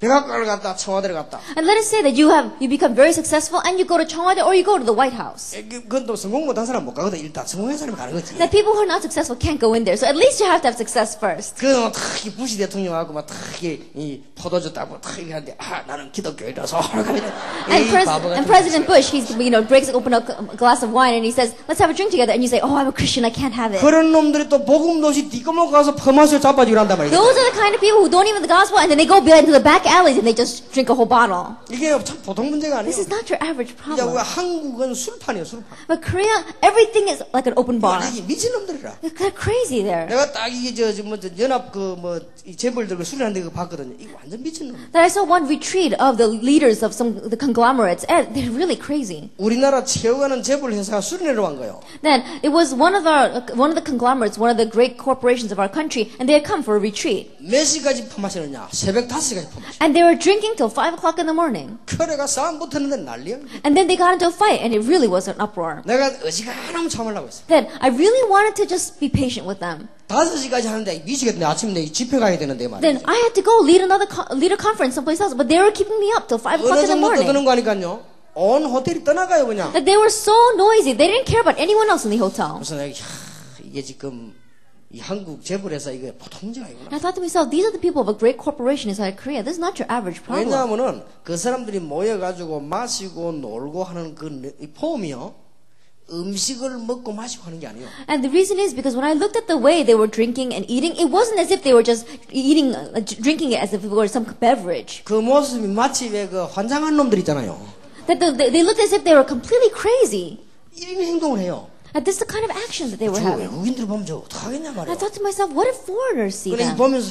백악관을 갔다 청와대를 갔다. And let us say that you become very successful and you go to Cheongwade or you go to the White House. 그건 또 성공 못한 사람 못 가거든. 일단 성공한 사람이 가는 거지. That people who are not successful can't go in there. So at least you have to have success first. 그거 특히 부시 대통령하고 막 특히 이 포도주 따고 특히 하는데 나는 기독교인이라서 And President Bush, he's breaks open a glass of wine and he says, "Let's have a drink together." And you say, "Oh, I'm a Christian, I can't have it." 그런 놈들이 또 복음도시 뒷골목 가서 퍼마시를 자빠지고 한단 말이야. Those are the kind of people who don't even the gospel and then they go into the back alleys and they just drink a whole bottle. 이게 참 보통 문제가 아니에요. This is not your average 야, problem. 우리가 한국은 술판이에요, 술판. But Korea, everything is like an open bar. 이게 미친 놈들이라. They're crazy there. 내가 딱 이게 저 연합 이 재벌들 술하는데 그거 봤거든요. 이거 완전 미친 놈. That I saw one retreat of the leaders of the conglomerates, and they're really crazy. 우리나라 최고하는 재벌 회사가 수련회로 간 거예요. Then it was one of the conglomerates, one of the great corporations of our country, and they had come for a retreat. 몇 시까지 퍼마시느냐? 새벽 5시까지 퍼마시. And they were drinking till 5 o'clock in the morning. 그래가 싸움 붙었는데 난리야. And then they got into a fight, and it really was an uproar. 내가 어지간하면 참으려고 했어. Then I really wanted to just be patient with them. 5시까지 하는데 미치겠네. 아침에 내 집회 가야 되는데 말이야. Then I had to go lead a conference someplace else, but they were keeping me up till 5 o'clock 어느 in the 정도 morning. 떠드는 거 하니까요. 온 호텔이 떠나가요 그냥. That they were so noisy, they didn't care about anyone else in the hotel. 그래서 내가 이게 지금 이 한국 재벌회사 이게 보통 문제가 And 아니구나. I thought to myself, these are the people of a great corporation inside Korea. This is not your average problem. 왜냐하면은 그 사람들이 모여가지고 마시고 놀고 하는 그 폼이요. 음식을 먹고 마시고 하는 게 아니에요. And the reason is because when I looked at the way they were drinking and eating, it wasn't as if they were just drinking it as if it were some beverage. 그 모습이 마치 왜 그 환장한 놈들 있잖아요. That they looked as if they were completely crazy. 이런 행동을 해요. And this is the kind of action that they were 저 having. 외국인들 보면 저 어떡하겠냐 And I 말이야. thought to myself, what if foreigners see 그래 them? 보면서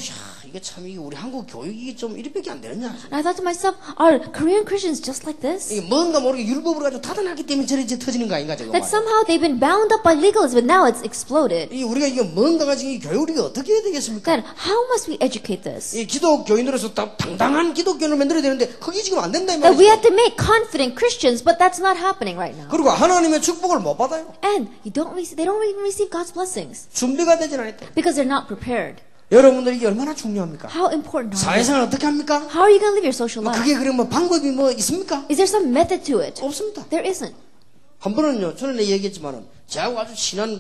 이게 참 이게 우리 한국 교육이 좀 이렇게밖에 안 되느냐. And I thought to myself, are Korean Christians just like this? 이게 뭔가 모르게 율법으로 가지고 타단하기 때문에 저래 이제 터지는 거 아닌가 저거. That somehow they've been bound up by legalism, but now it's exploded. 이 우리가 이게 뭔가 가지고 이 교육을 어떻게 해야 되겠습니까? Then how must we educate this? 이 기독교인으로서 당당한 기독교인을 만들어야 되는데 그게 지금 안 된다 이 That we have 말이죠. to make confident Christians, but that's not happening right now. 그리고 하나님의 축복을 못 받아요. And they don't even receive God's blessings 준비가 되진 않았대. because they're not prepared. 여러분들 이게 얼마나 중요합니까? How important are they? 사회생활 어떻게 합니까? How are you going to live your social 뭐 life? 그게 그러면 방법이 뭐 있습니까? Is there some method to it? 없습니다. There isn't. 한 번은요, 전에 얘기했지만은, 저하고 아주 친한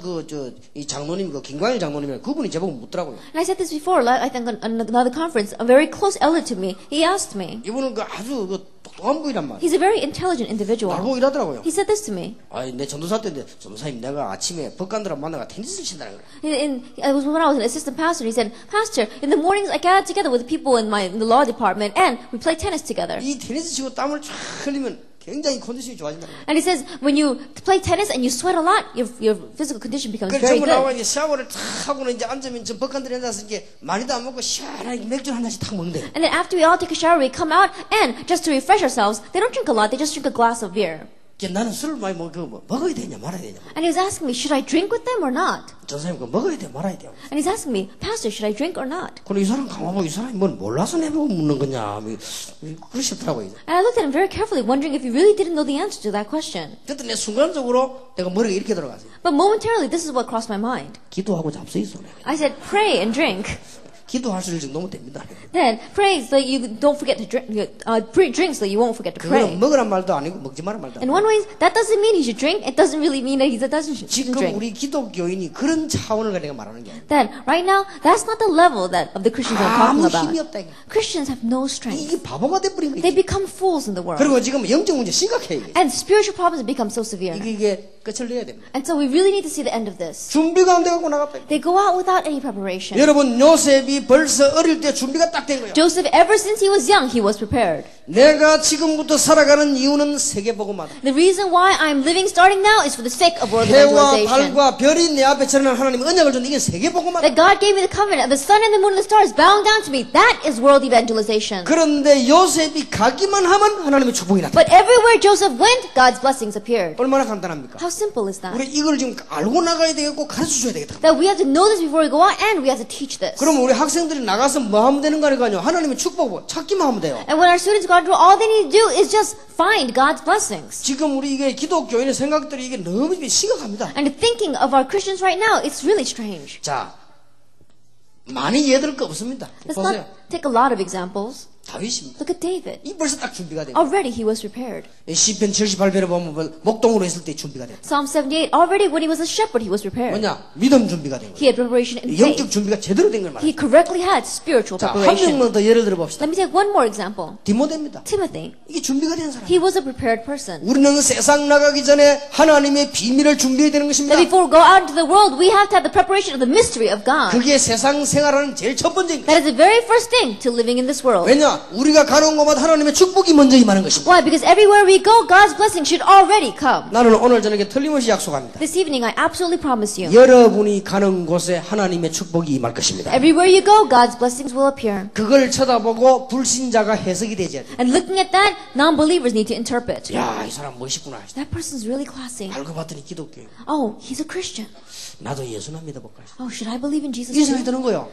이 장로님, 김광일 장로님이 그분이 제보고 묻더라고요. And I said this before, I think on another conference, a very close elder to me, he asked me, 이분은 아주 똑똑한 분이란 말이에요. he's a very intelligent individual. 나보고 이러더라고요. He said this to me. 아니, 내 전도사 때인데, 전도사님 내가 아침에 법관들하고 만나가 테니스를 친다는 거예요. It was when I was an assistant pastor. He said, Pastor, in the mornings I got together with people in the law department and we play tennis together. 이 테니스 치고 땀을 쫙 흘리면 굉장히 컨디션이 좋아진다는 거예요. And he says, when you play tennis and you sweat a lot, your physical condition becomes 그 very 전부 나와 good. 이제 샤워를 탁 하고는 이제 앉으면 저 법관들이 앉아서 이게 많이도 안 먹고 시원하게 맥주 한 잔씩 탁 먹는데. And then after we all take a shower, we come out and just to refresh ourselves, they don't drink a lot, they just drink a glass of beer. 나는 술을 많이 먹어야 되냐 말아야 되냐. And he was asking me, should I drink with them or not? 전사님 그거 먹어야 돼 말아야 돼요. And he's asking me, Pastor, should I drink or not? 그럼 이 사람 가만보고 이 사람이 뭘 몰라서 내보고 묻는 거냐. 그러시더라고요. And I looked at him very carefully, wondering if he really didn't know the answer to that question. 그때 내 순간적으로 내가 머리가 이렇게 들어갔어요. But momentarily, this is what crossed my mind. 기도하고 잡수 있어. I said, pray and drink. 기도할 수 있을 정도면 됩니다. Then pray so that you don't forget to drink. Drink so that you won't forget to pray. 그거는 먹으란 말도 아니고 먹지 말란 말도 In 아니고. one way, that doesn't mean he should drink. It doesn't really mean that he doesn't 지금 drink. 우리 기독교인이 그런 차원을 내가 말하는 게 아니에요. Then right now, that's not the level of the Christians I'm talking 아무 about. 힘이 없다 이게. Christians have no strength. 이게 바보가 돼버린 They 거예요. become fools in the world. 그리고 지금 영적 문제 심각해 이게. And spiritual problems have become so severe. 이게 끝을 내야 됩니다. And so we really need to see the end of this. 준비가 안 돼갖고 나갔다. They go out without any preparation. 여러분 요셉이 벌써 어릴 때 준비가 딱 된 거예요. Joseph, ever since he was young, he was prepared. 내가 지금부터 살아가는 이유는 세계복음화다. The reason why I'm living starting now is for the sake of world 해와 evangelization. 달과 별이 내 앞에 저는 하나님 언약을 준 이게 세계복음화다. That God gave me the covenant, the sun and the moon and the stars bowing down to me. That is world evangelization. 그런데 요셉이 가기만 하면 하나님의 축복이 나타나. But everywhere Joseph went, God's blessings appeared. 얼마나 간단합니까? How simple is that? 우리 이걸 지금 알고 나가야 되겠고 가르쳐 줘야 되겠다. That we have to know this before we go out, and we have to teach this. 그럼 우리 학생들이 나가서 뭐 하면 되는 거 아니까요? 하나님의 축복 찾기만 하면 돼요. And when our students go out, all they need to do is just find God's blessings. 지금 우리 이게 기독교인의 생각들이 이게 너무 심각합니다. And the thinking of our Christians right now, it's really strange. 자, 많이 예들 거 없습니다. Let's 보세요. not take a lot of examples. 다윗입니다. Look at David. 이 벌써 딱 준비가 돼요. Already he was prepared. 시편 78편에 보면 목동으로 했을 때 준비가 돼요. Psalm 78, already when he was a shepherd, he was prepared. 뭐냐? 믿음 준비가 된 거예요. He had preparation in 영적 faith. 준비가 제대로 된 걸 말해요. He correctly had spiritual 자, 한 preparation. 명만 더 예를 들어 봅시다. Let me take one more example. 디모데입니다. Timothy. 이게 준비가 된 사람. He was a prepared person. 우리는 세상 나가기 전에 하나님의 비밀을 준비해야 되는 것입니다. That before we go out into the world, we have to have the preparation of the mystery of God. 그게 세상 생활하는 제일 첫 번째입니다. That is the very first thing to living in this world. 왜냐? 우리가 가는 곳마다 하나님의 축복이 먼저 임하는 것입니다. Why? Because everywhere we go, God's blessing should already come. 나는 오늘 저녁에 틀림없이 약속합니다. This evening, I absolutely promise you. 여러분이 가는 곳에 하나님의 축복이 임할 것입니다. Everywhere you go, God's blessings will appear. 그걸 쳐다보고 불신자가 해석이 되지 않아요. And looking at that, non-believers need to interpret. 야, 이 사람 멋있구나. That person's really classy. 알고 봤더니 기독교예요. Oh, he's a Christian. 나도 예수나 믿어볼까. Oh, should I believe in Jesus 이 생각이 too? 드는 거예요.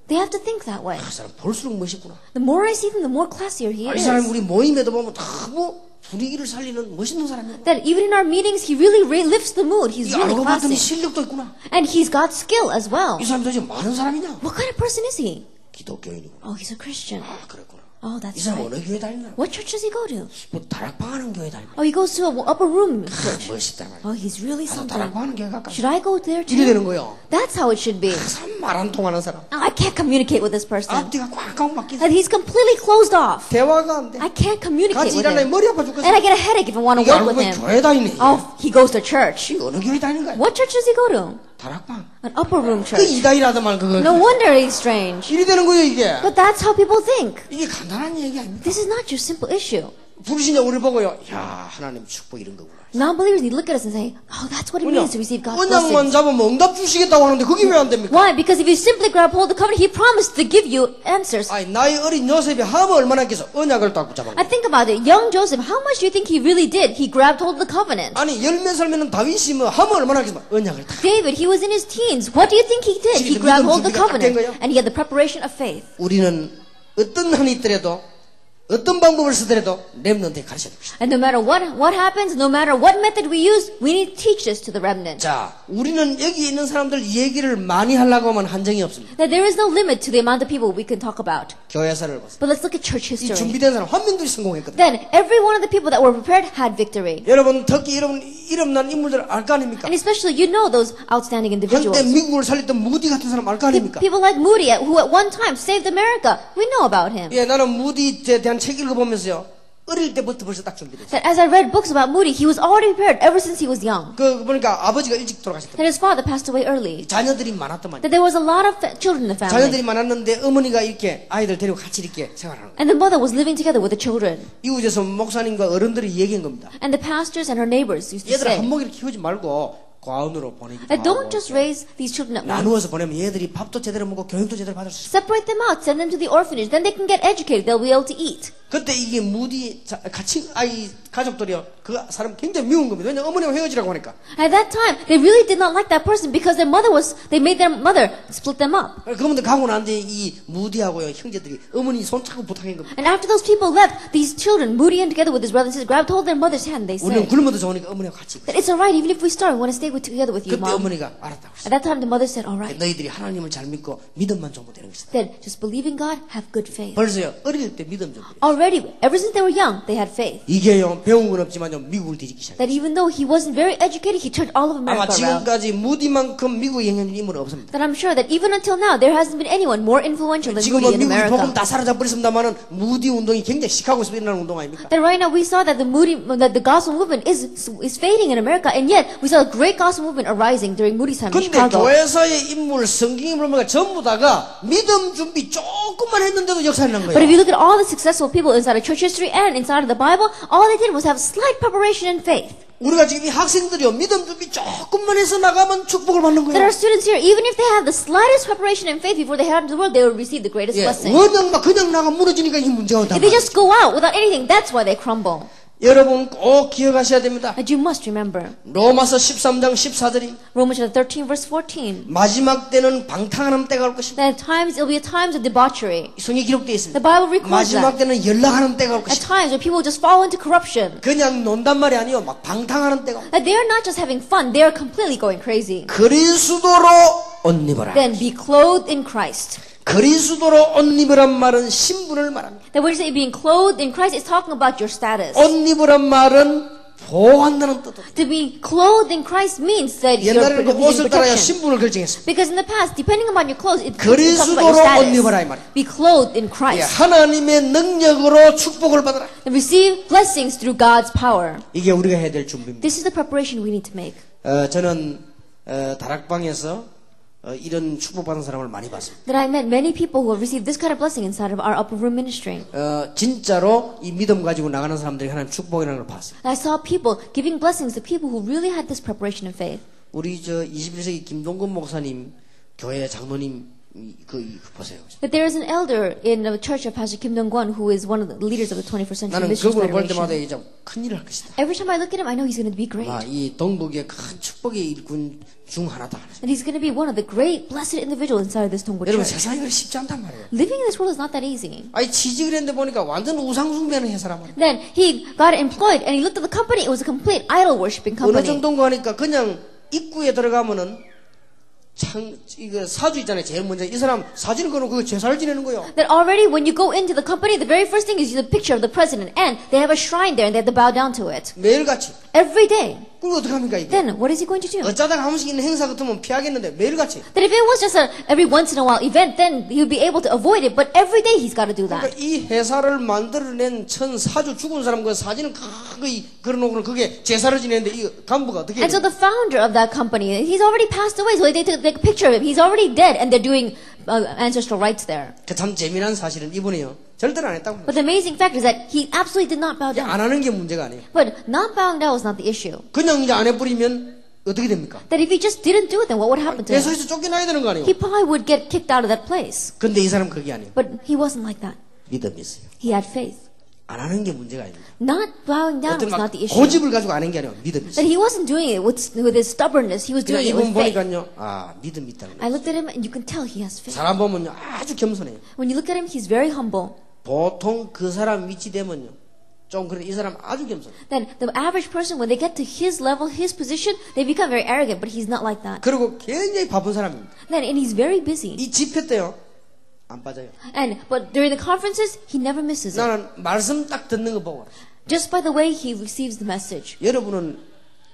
They have to think that way. 이 사람 볼수록 멋있구나. The more I see them, the more classier he 이 사람 is. 우리 모임에도 보면 너무 분위기를 살리는 멋있는 사람이에요. That even in our meetings, he really lifts the mood. He's 이 really 알고 봤더니 classy. 실력도 있구나. And he's got skill as well. 이 사람 도대체 많은 사람이냐? What kind of person is he? 기독교인이구나. Oh, he's a Christian. 아, 그랬구나. Oh, 이 that's 사람 right. 어느 교회 다니나? What church does he go to? 뭐 다락방하는 교회 다니나? Oh, he goes to an upper room church. 멋있다 말이야. Oh, he's really 나도 something. 다락방하는 교회 갈까? Should I go there 이래 되는 too? 거요. That's how it should be. 참 말 안 통하는 사람. Oh, I can't communicate with this person. 앞뒤가 꽉꽉 막힌 That he's completely closed off. 대화가 안 돼. I can't communicate 같이 with 일하려면 him. 머리 아파 죽겠어. And I get a headache if I want to 이게 work 알고 with 보니 him. 교회 다니네. Oh, he goes to church. 이 어느 교회 다니는 거야? What church does he go to? 다락방. An upper room 그 church. 이다일하더만 그거. No wonder he's strange. 이리 되는 거예요 이게. But that's how people think. 이게 간단한 얘기 아닙니다. This is not your simple issue. 부르시냐 우리 보고요. 야 하나님 축복 이런 거구나. Non-believers need to look at us and say, oh, that's what it means to receive God's 언약만 blessings. 잡으면 응답 주시겠다고 하는데 그게 왜 안 됩니까? Why? Because if you simply grab hold of the covenant, He promised to give you answers. 아니 나이 어린 요셉이 하면 얼마나 했겠어. 언약을 딱 잡은 I 거야. think about it. Young Joseph, how much do you think he really did? He grabbed hold of the covenant. 아니 열몇 살면은 다윗이 뭐 하면 얼마나 했겠어. 언약을 딱. David, he was in his teens. What do you think he did? He 지금도 grabbed 믿음 hold of the 준비가 딱된 covenant. 거예요? And he had the preparation of faith. 우리는 어떤 한이 있더라도 어떤 방법을 쓰더라도 렘넌트에 가르쳐야 됩니다. And no matter what happens, no matter what method we use, we need to teach this to the remnant. 자, 우리는 여기 있는 사람들 얘기를 많이 하려고 하면 한정이 없습니다. That there is no limit to the amount of people we can talk about. 교회사를 보세요. But let's look at church 이 history. 준비된 사람 한 명들이 성공했거든요. Then, every one of the people that were prepared had victory. 여러분 특히 여러분 이름 난 인물들 알 거 아닙니까? And especially, you know those outstanding individuals. 한때 미국을 살렸던 무디 같은 사람 알 거 아닙니까? People like Moody, who at one time saved America. We know about him. 예, 나는 무디에 대한 책 읽어보면서요. 어릴 때부터 벌써 딱 준비됐어요. That as I read books about Moody, he was already prepared ever since he was young. 그 보니까 아버지가 일찍 돌아가셨던 That his father passed away early. 자녀들이 많았더만. That there was a lot of children in the 자녀들이 family. 많았는데 어머니가 이렇게 아이들 데리고 같이 이렇게 생활하는 거예요. And the mother was living together with the children. 이웃에서 목사님과 어른들이 얘기한 겁니다. And the pastors and her neighbors used to 얘들아 say 한 몫이를 키우지 말고 과원으로 보내기도 that don't 하고 just raise these children at once. 나누어서 보내면 얘들이 밥도 제대로 먹고 교육도 제대로 받을 수 있어. Separate them out, send them to the orphanage. Then they can get educated. They'll be able to eat. 그때 이게 무디 같이 아이 가족들이요 그 사람 굉장히 미운 겁니다. 왜냐면 어머니가 헤어지라고 하니까. At that time, they really did not like that person because they made their mother split them up. 그분들 가고 난 뒤에 이 무디하고요 형제들이 어머니 손 잡고 부탁한 겁니다. And after those people left, these children, Moody and together with his brother and sister, grabbed hold of their mother's hand. They 우리는 said 굶어도 좋으니까 어머니와 같이. that it's alright even if we starve. We want to stay together with you, 그때 Mom. 어머니가 알았다고 했어요. At that time, the mother said, alright. 너희들이 하나님을 잘 믿고 믿음만 좀 되는 것이다. Then just believe in God, have good faith. 벌써요 어릴 때 믿음 좀. Already, ever since they were young, they had faith. 이게요 배운 건 없지만요 미국을 뒤집기 시작. That even though he wasn't very educated, he turned all of 아마 America around. 지금까지 무디만큼 미국에 영향력 인물은 없습니다. That I'm sure that even until now, there hasn't been anyone more influential than 지금은 Moody in 미국이 복음 America. 다 사라져 버렸습니다만은 무디 운동이 굉장히 시카고에서 일어나는 운동 아닙니까? That right now we saw that the gospel movement is fading in America, and yet we saw a great gospel movement arising during Moody's time in 근데 Chicago. 교회사의 인물, 성경 인물 보니까 전부 다가 믿음 준비 조금만 했는데도 역사를 난 But if 거예요. you look at all the successful people inside of church history and inside of the Bible, all they did was have slight preparation and faith. 우리가 지금 이 학생들이요 믿음 준비 조금만 해서 나가면 축복을 받는 That 거예요. our students here, even if they have the slightest preparation and faith before they head out into the world, they will receive the greatest 예, blessing. 원형 막 그냥 나가 무너지니까 이 문제가 온다. If they just go out without anything, that's why they crumble. 여러분 꼭 기억하셔야 됩니다. But you must remember, 로마서 13장 14절이 Romans chapter 13, verse 14, 마지막 때는 방탕하는 때가 올 것이다. that at times it will be times of debauchery. 성경에 기록되어 The 있습니다. Bible records 마지막 that. 때는 연락하는 때가 올 At 것이다. times where people just fall into corruption. 그냥 논단 말이 아니요 막 방탕하는 때가 올 That they are not just having fun, they are completely going crazy. 그리스도로 옷 입어라. Then be clothed in Christ. 그리스도로 옷 입으란 말은 신분을 말합니다. That when you say being clothed in Christ, it's talking about your status. 옷 입으란 말은 보호한다는 뜻도. To be clothed in Christ means that you're 옛날에는 그 in 옷을 따라야 protection. 신분을 결정했습니다. Because in the past, depending upon your clothes, it talks 그리스도로 about your 옷 입어라 이 status. 말이에요. Be clothed in 예, Christ. 하나님의 능력으로 축복을 받아라. And receive blessings through God's power. 이게 우리가 해야 될 준비입니다. This is the preparation we need to make. 저는 다락방에서 이런 축복받은 사람을 많이 봤습니다. That I met many people who have received this kind of blessing inside of our upper room ministry. 진짜로 이 믿음 가지고 나가는 사람들이 하나님 축복이라는 걸 봤습니다. And I saw people giving blessings to people who really had this preparation and faith. 우리 21세기 김동근 목사님 교회 장로님 보세요. That there is an elder in the church of Pastor Kim Dong-kwon who is one of the leaders of the 21st century 나는 Missions 그분을 볼 때마다 Federation. 이제 큰일을 할 것이다. Every time I look at him, I know he's going to be great. 이 동북의 큰 축복의 일꾼 중 하나다. And he's going to be one of the great blessed individuals inside of this Donggo 여러분 church. 세상이 그렇게 쉽지 않단 말이에요. Living in this world is not that easy. 아니 취직을 했는데 보니까 완전 우상숭배하는 회사란 말이에요. Then he got employed and he looked at the company. It was a complete idol worshiping 어느 company. 정도인가 하니까 그냥 입구에 들어가면은 이거 사주 있잖아요. 제일 먼저 이 사람 사진을 걸어 그 제사를 지내는 거예요. That already when you go into the company, the very first thing is the picture of the president, and they have a shrine there, and they have to bow down to it 매일같이. every day. 그럼 어떡합니까 이게? Then what is he going to do? 어쩌다가 한 번씩 있는 행사 같으면 피하겠는데 매일같이. That if it was just a every once in a while event, then he would be able to avoid it. But every day he's got to do 그러니까 that. 이 회사를 만들어낸 천 사주 죽은 사람 그 사진을 크게 걸어놓고는 그게 제사를 지내는데 이 간부가 어떻게 해요? And so the founder of that company, he's already passed away, so they took a picture of him. He's already dead, and they're doing ancestral rites there. 참 재미난 사실은 이분이요. 절대로 안 했다고. But the amazing fact is that he absolutely did not bow down. 안 하는 게 문제가 아니에요. But not bowing down was not the issue. 그냥 이제 안 해버리면 어떻게 됩니까? That if he just didn't do it, then what would happen to him? 회사에서 쫓겨나야 되는 거 아니에요? He probably would get kicked out of that place. 근데 이 사람 그게 아니에요. But he wasn't like that. 믿음이 있어요. He had faith. 안 하는 게 문제가 아닙니다. Not bowing down 어떤 was 막 not the issue. 고집을 가지고 안 하는 게 아니에요. 믿음이 That 있어요. he wasn't doing it with his stubbornness. He was 그냥 doing it 이분 with faith. 보니까요. 아, 믿음이 있다는 I 거예요. looked at him and you can tell he has faith. 사람 보면요. 아주 겸손해요. When you look at him, he's very humble. 보통 그 사람 위치 되면요. 좀 그래 이 사람 아주 겸손해. Then the average person, when they get to his level, his position, they become very arrogant. But he's not like that. 그리고 굉장히 바쁜 사람입니다. And he's very busy. 이 집회 때요. 안 빠져요. But during the conferences, he never misses it. 나는 말씀 딱 듣는 거 보고 Just by the way he receives the message. 여러분은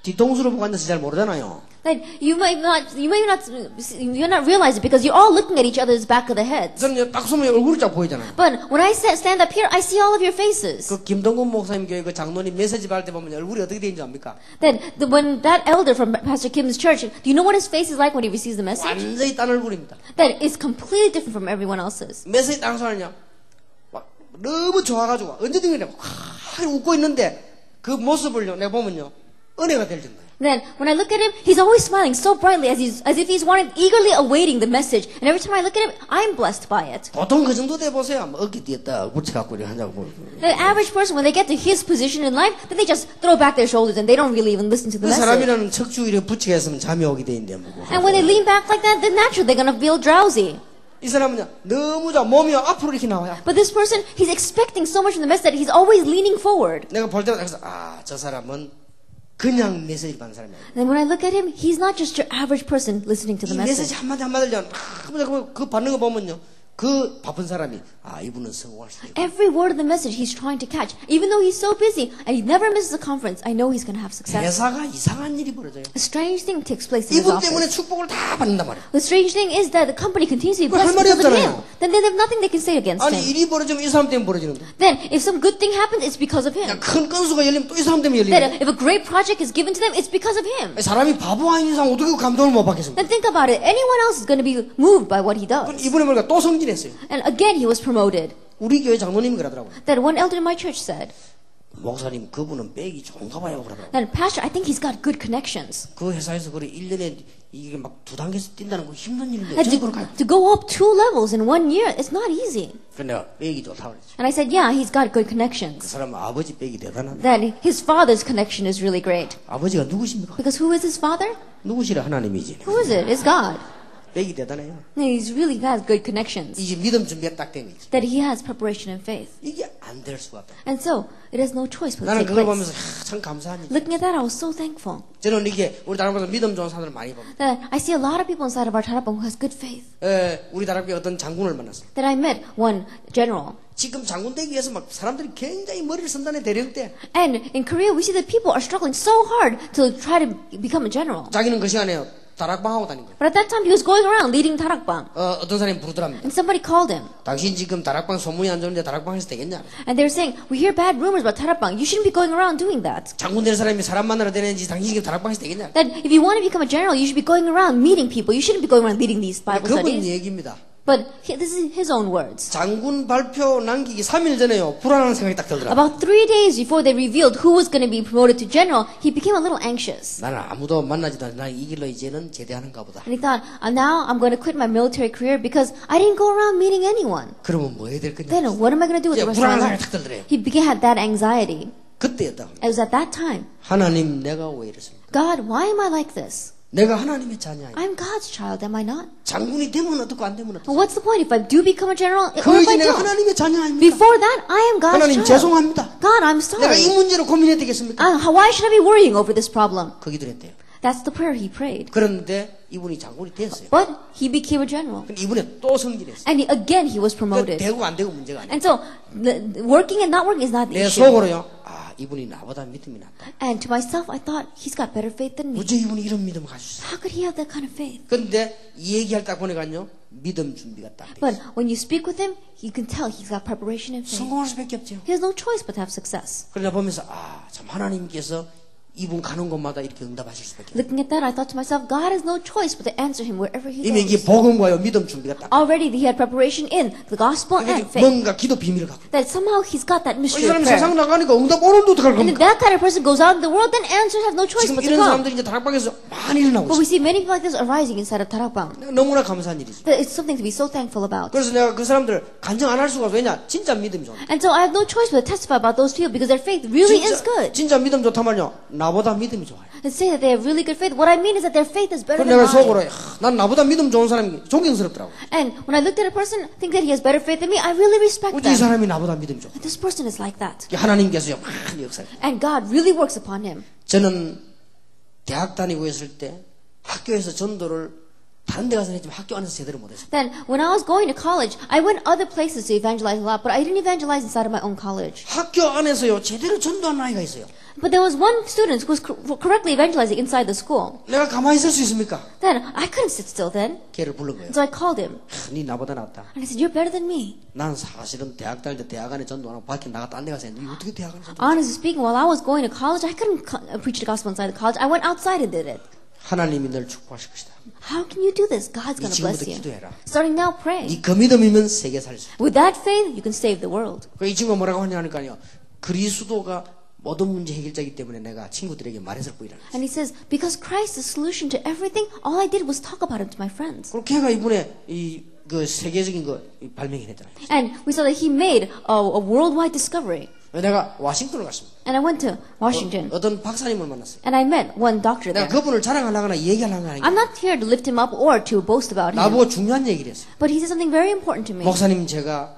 뒤통수로 보고 앉아서 잘 모르잖아요. That you might not realize it because you're all looking at each other's back of the heads. 저는 딱 서면 얼굴이 쫙 보이잖아요. But when I stand up here, I see all of your faces. 그 김동근 목사님 교회 그 장로님 메시지 받을 때 보면 얼굴이 어떻게 되는지 압니까? Then when that elder from Pastor Kim's church, do you know what his face is like when he receives the message? 완전히 딴 얼굴입니다. That is completely different from everyone else's. 메시지 딴 소리냐? 막 너무 좋아가지고 언제든지 그냥 웃고 있는데 그 모습을요 내가 보면요 은혜가 될 정도예요. Then when I look at him, he's always smiling so brightly as if he's eagerly awaiting the message. And every time I look at him, I'm blessed by it. 보통 그 정도 돼 보세요. 뭐 어깨 뒤에 딱 붙여갖고 이렇게 하냐고. The average person, when they get to his position in life, then they just throw back their shoulders and they don't really even listen to the 그 message. 사람이라는 척추 이렇게 붙이게 했으면 잠이 오게 돼 있는데 뭐. And when they lean back like that, then naturally they're gonna feel drowsy. 이 사람은요 너무 몸이 앞으로 이렇게 나와요. But this person, he's expecting so much from the message that he's always leaning forward. 내가 볼 때마다 그래서 저 사람은 그냥 메시지 받는 사람이 아니에요. And when I look at him, he's not just your average person listening to the 이 메시지 message. 한마디 한마디를 그 받는 거 보면요. 그 바쁜 사람이 이분은 성공할 수 있고. Every word of the message he's trying to catch. Even though he's so busy and he never misses a conference, I know he's going to have success. 회사가 이상한 일이 벌어져요. A strange thing takes place in his 이분 때문에 office. 축복을 다 받는단 말이에요. The strange thing is that the company continues to be 할 blessed 말이 because of 없잖아요. him. Then they have nothing they can say against 아니 him. 일이 벌어지면 이 사람 때문에 벌어지는데. Then if some good thing happens, it's because of him. 큰 건수가 열리면 또 이 사람 때문에 열리는. Then if a great project is given to them, it's because of him. 사람이 바보 아닌 이상 어떻게 그 감동을 못 받겠습니까? Then think about it. Anyone else is going to be moved by what he does. 이번에 보니까 또 성진했어요. And again, he was promoted. 우리 교회 장로님이 그러더라고요. That one elder in my church said, 목사님 그분은 백이 좋은가 봐요 그러더라고요. that Pastor, I think he's got good connections. 그 회사에서 그래 1년에 이게 막 2단계씩 뛴다는 거 힘든 일인데 And 어떻게 그걸 가요? to go up 2 levels in 1 year, it's not easy. 그래서 내가 백이 좋다고 그랬죠. And I said, yeah, he's got good 그 connections. 사람은 아버지 백이 대단한데. That his father's connection is really great. 아버지가 누구십니까? Because who is his father? 누구시라 하나님이지. Who is it? It's God. 백이 대단해요. No, he's really has good connections. 이제 믿음 준비가 딱 된 거지. That he has preparation and faith. 이게 안 될 수가 없다. And so, it has no choice but to 나는 take 그걸 place. 보면서 참 감사하니. Looking at that, I was so thankful. 저는 이게 우리 다락방에서 믿음 좋은 사람을 많이 봅니다. That I see a lot of people inside of our Tarapong who has good faith. 우리 다락방에 어떤 장군을 만났어요. That I met one general. 지금 장군 되기 위해서 막 사람들이 굉장히 머리를 쓴다네 대령 때. And in Korea, we see that people are struggling so hard to try to become a general. 자기는 그 시간에 다락방 하고 다닌 거예요. But at that time, he was going around leading Tarakbang. 어떤 사람이 부르더랍니다. And somebody called him. 당신 지금 다락방 소문이 안 좋은데 다락방 해서 되겠냐? And they were saying, we hear bad rumors about Tarakbang. You shouldn't be going around doing that. 장군 된 사람이 사람 만나러 다니는지 당신 지금 다락방 해서 되겠냐? That if you want to become a general, you should be going around meeting people. You shouldn't be going around leading these Bible 그분 studies. 얘기입니다. But this is his own words. 장군 발표 남기기 3일 전에요. 불안한 생각이 딱 들더라고요. About 3 days before they revealed who was going to be promoted to general, he became a little anxious. 나는 아무도 만나지도 않아. 난 이 길로 이제는 제대하는가 보다. And he thought, now I'm going to quit my military career because I didn't go around meeting anyone. 그러면 뭐 해야 될 거냐? Then what am I going to do with the rest of my 불안한 생각이 life? 딱 들더래요. He began had that anxiety. 그때였다. It was at that time. 하나님 내가 왜 이랬습니까? God, why am I like this? 내가 하나님의 자녀야. I'm God's child, am I not? 장군이 되면 어떻고 안 되면 어떻고. Well, what's the point if I do become a general? What 그 if I 이제 내가 don't? 하나님의 자녀 아닙니까? Before that, I am God's 하나님 child. 죄송합니다. God, I'm 내가 이 sorry. 문제로 고민해야 되겠습니까? Why should I be worrying over this problem? 그 기도했대요. That's the prayer he prayed. 그런데 이분이 장군이 됐어요. But he became a general. 근데 이분에 또 승진했어요. And again, he was 그 promoted. 되고 안 되고 문제가 아니에요. And so, working and not working is not the 내 issue. 속으로요. 이분이 나보다 믿음이 낫다. And to myself, I thought, he's got better faith than me. 어째 이분이 이런 믿음을 가지고 있어요. How could he have that kind of faith? 근데 이 얘기할 딱 보니까요. 믿음 준비가 딱 돼 But 있어요. when you speak with him, you can tell he's got preparation and faith. 성공할 수밖에 없죠. He has no choice but to have success. 그러나 보면서 참 하나님께서 이분 가는 곳마다 이렇게 응답하실 수밖에 없어요. Looking at that, I thought to myself, God has no choice but to answer him wherever he 이미 이게 goes. 복음과요 믿음 준비가 딱. Already he had preparation in the gospel and faith. 뭔가 기도 비밀을 갖고. That somehow he's got that 이 mystery 사람 of prayer. 세상 나가니까 응답 오는데 어떡할 And if 겁니까? that kind of person goes out in the world, then answers have no choice 지금 but to 이런 come. 사람들이 이제 다락방에서 많이 일어나고 But 있어요. we see many people like this arising inside of Tarakbang. 너무나 감사한 일이죠. That it's something to be so thankful about. 그래서 내가 그 사람들 간증 안 할 수가 없어. 왜냐? 진짜 믿음이 좋아. And so I have no choice but to testify about those people because their faith really is good. 진짜 믿음 좋다면요. 나보다 믿음이 좋아요. And say that they have really good faith. What I mean is that their faith is better 그럼 than 내가 속으로 mine. 난 나보다 믿음 좋은 사람이 존경스럽더라고. And when I looked at a person, think that he has better faith than me, I really respect 어째 이 them. 사람이 나보다 믿음이 좋아. This person is like that. 하나님께서요 많이 역사해. And God really works upon him. 저는 대학 다니고 있을 때 학교에서 전도를 다른 데 가서 했지만 학교 안에서 제대로 못했어요. Then, when I was going to college, I went other places to evangelize a lot, but I didn't evangelize inside of my own college. 학교 안에서요 제대로 전도한 아이가 있어요. But there was one student who was correctly evangelizing inside the school. 내가 가만히 있을 수 있습니까? Then, I couldn't sit still then. 걔를 부른 거예요. So I called him. 네 나보다 낫다. And I said, you're better than me. 난 사실은 대학 다닐 때 대학 안에 전도 안 하고 밖에 나가 딴 데 가서 했는데 어떻게 대학 안에 전도? Honestly speaking, while I was going to college, I couldn't preach the gospel inside the college. I went outside and did it. 하나님이 널 축복하실 것이다. How can you do this? God's going to bless 지금부터 you. 기도해라. Starting now, pray. 네 그 믿음이면 세계 살 수 있다. With that faith, you can save the world. 이 친구가 뭐라고 하냐니까요. 그리스도가 모든 문제 해결자이기 때문에 내가 친구들에게 말했을 뿐이라. And he says, because Christ is the solution to everything, all I did was talk about him to my friends. 그리고 걔가 이번에 그 세계적인 거 발명해냈잖아요. And we saw that he made a worldwide discovery. 내가 와싱턴을 갔습니다. And I went to Washington. 어떤 박사님을 만났어요. And I met one doctor 내가 there. 그분을 자랑하려거나 얘기하려거나 하는 게 I'm not here to lift him up or to boast about him. 나보고 중요한 얘기를 했어요. But he said something very important to me. 목사님 제가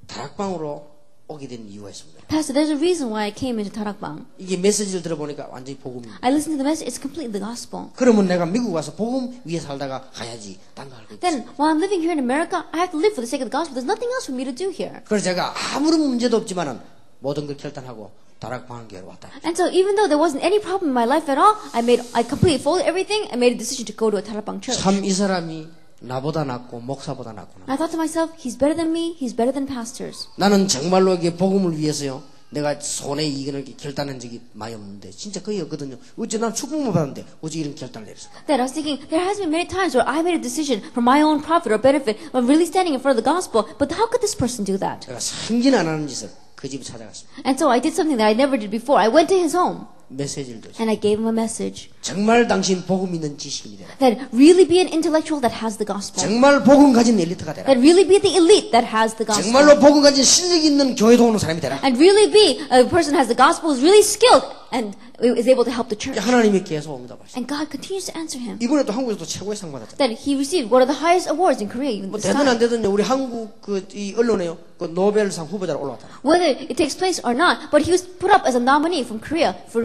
다락방으로 오게 된 이유가 있습니다. Pastor, there's a reason why I came into Tarakbang. 이게 메시지를 들어보니까 완전히 복음입니다. I listened to the message. It's completely the gospel. 그러면 내가 미국 가서 복음 위에 살다가 가야지. 딴 거 알고 있어요. Then, while I'm living here in America, I have to live for the sake of the gospel. There's nothing else for me to do here. 그래서 제가 아무런 문제도 없지만은 모든 걸 결단하고 다락방 교회로 왔다. And so, even though there wasn't any problem in my life at all, I completely folded everything and made a decision to go to a Tarakbang church. 참 이 사람이 나보다 낫고 목사보다 낫구나. I thought to myself, he's better than me. He's better than pastors. 나는 정말로 이게 복음을 위해서요. 내가 손에 이거를 결단한 적이 많이 없는데 진짜 거의 없거든요. 어째 난 축복만 받았는데 어째 이런 결단을 내렸을까? Then I was thinking, there has been many times where I made a decision for my own profit or benefit of really standing in front of the gospel. But how could this person do that? 내가 승진 안 하는 짓을 그 집에 찾아갔습니다. And so I did something that I never did before. I went to his home 메시지를 줬어요. and I gave him a message. 정말 당신 복음 있는 지식인이 되라. That really be an intellectual that has the gospel. 정말 복음 가진 엘리트가 되라. That really be the elite that has the gospel. 정말로 복음 가진 실력 있는 교회 도우는 사람이 되라. And really be a person who has the gospel, is really skilled and is able to help the church. 하나님이 계속 응답하시죠. And God continues to answer him. 이번에도 한국에서도 최고의 상 받았잖아요. That he received one of the highest awards in Korea even 뭐 this 되든 안 time. 되든 우리 한국 이 언론에요. 그 노벨상 후보자로 올라왔다. Whether it takes place or not, but he was put up as a nominee from Korea to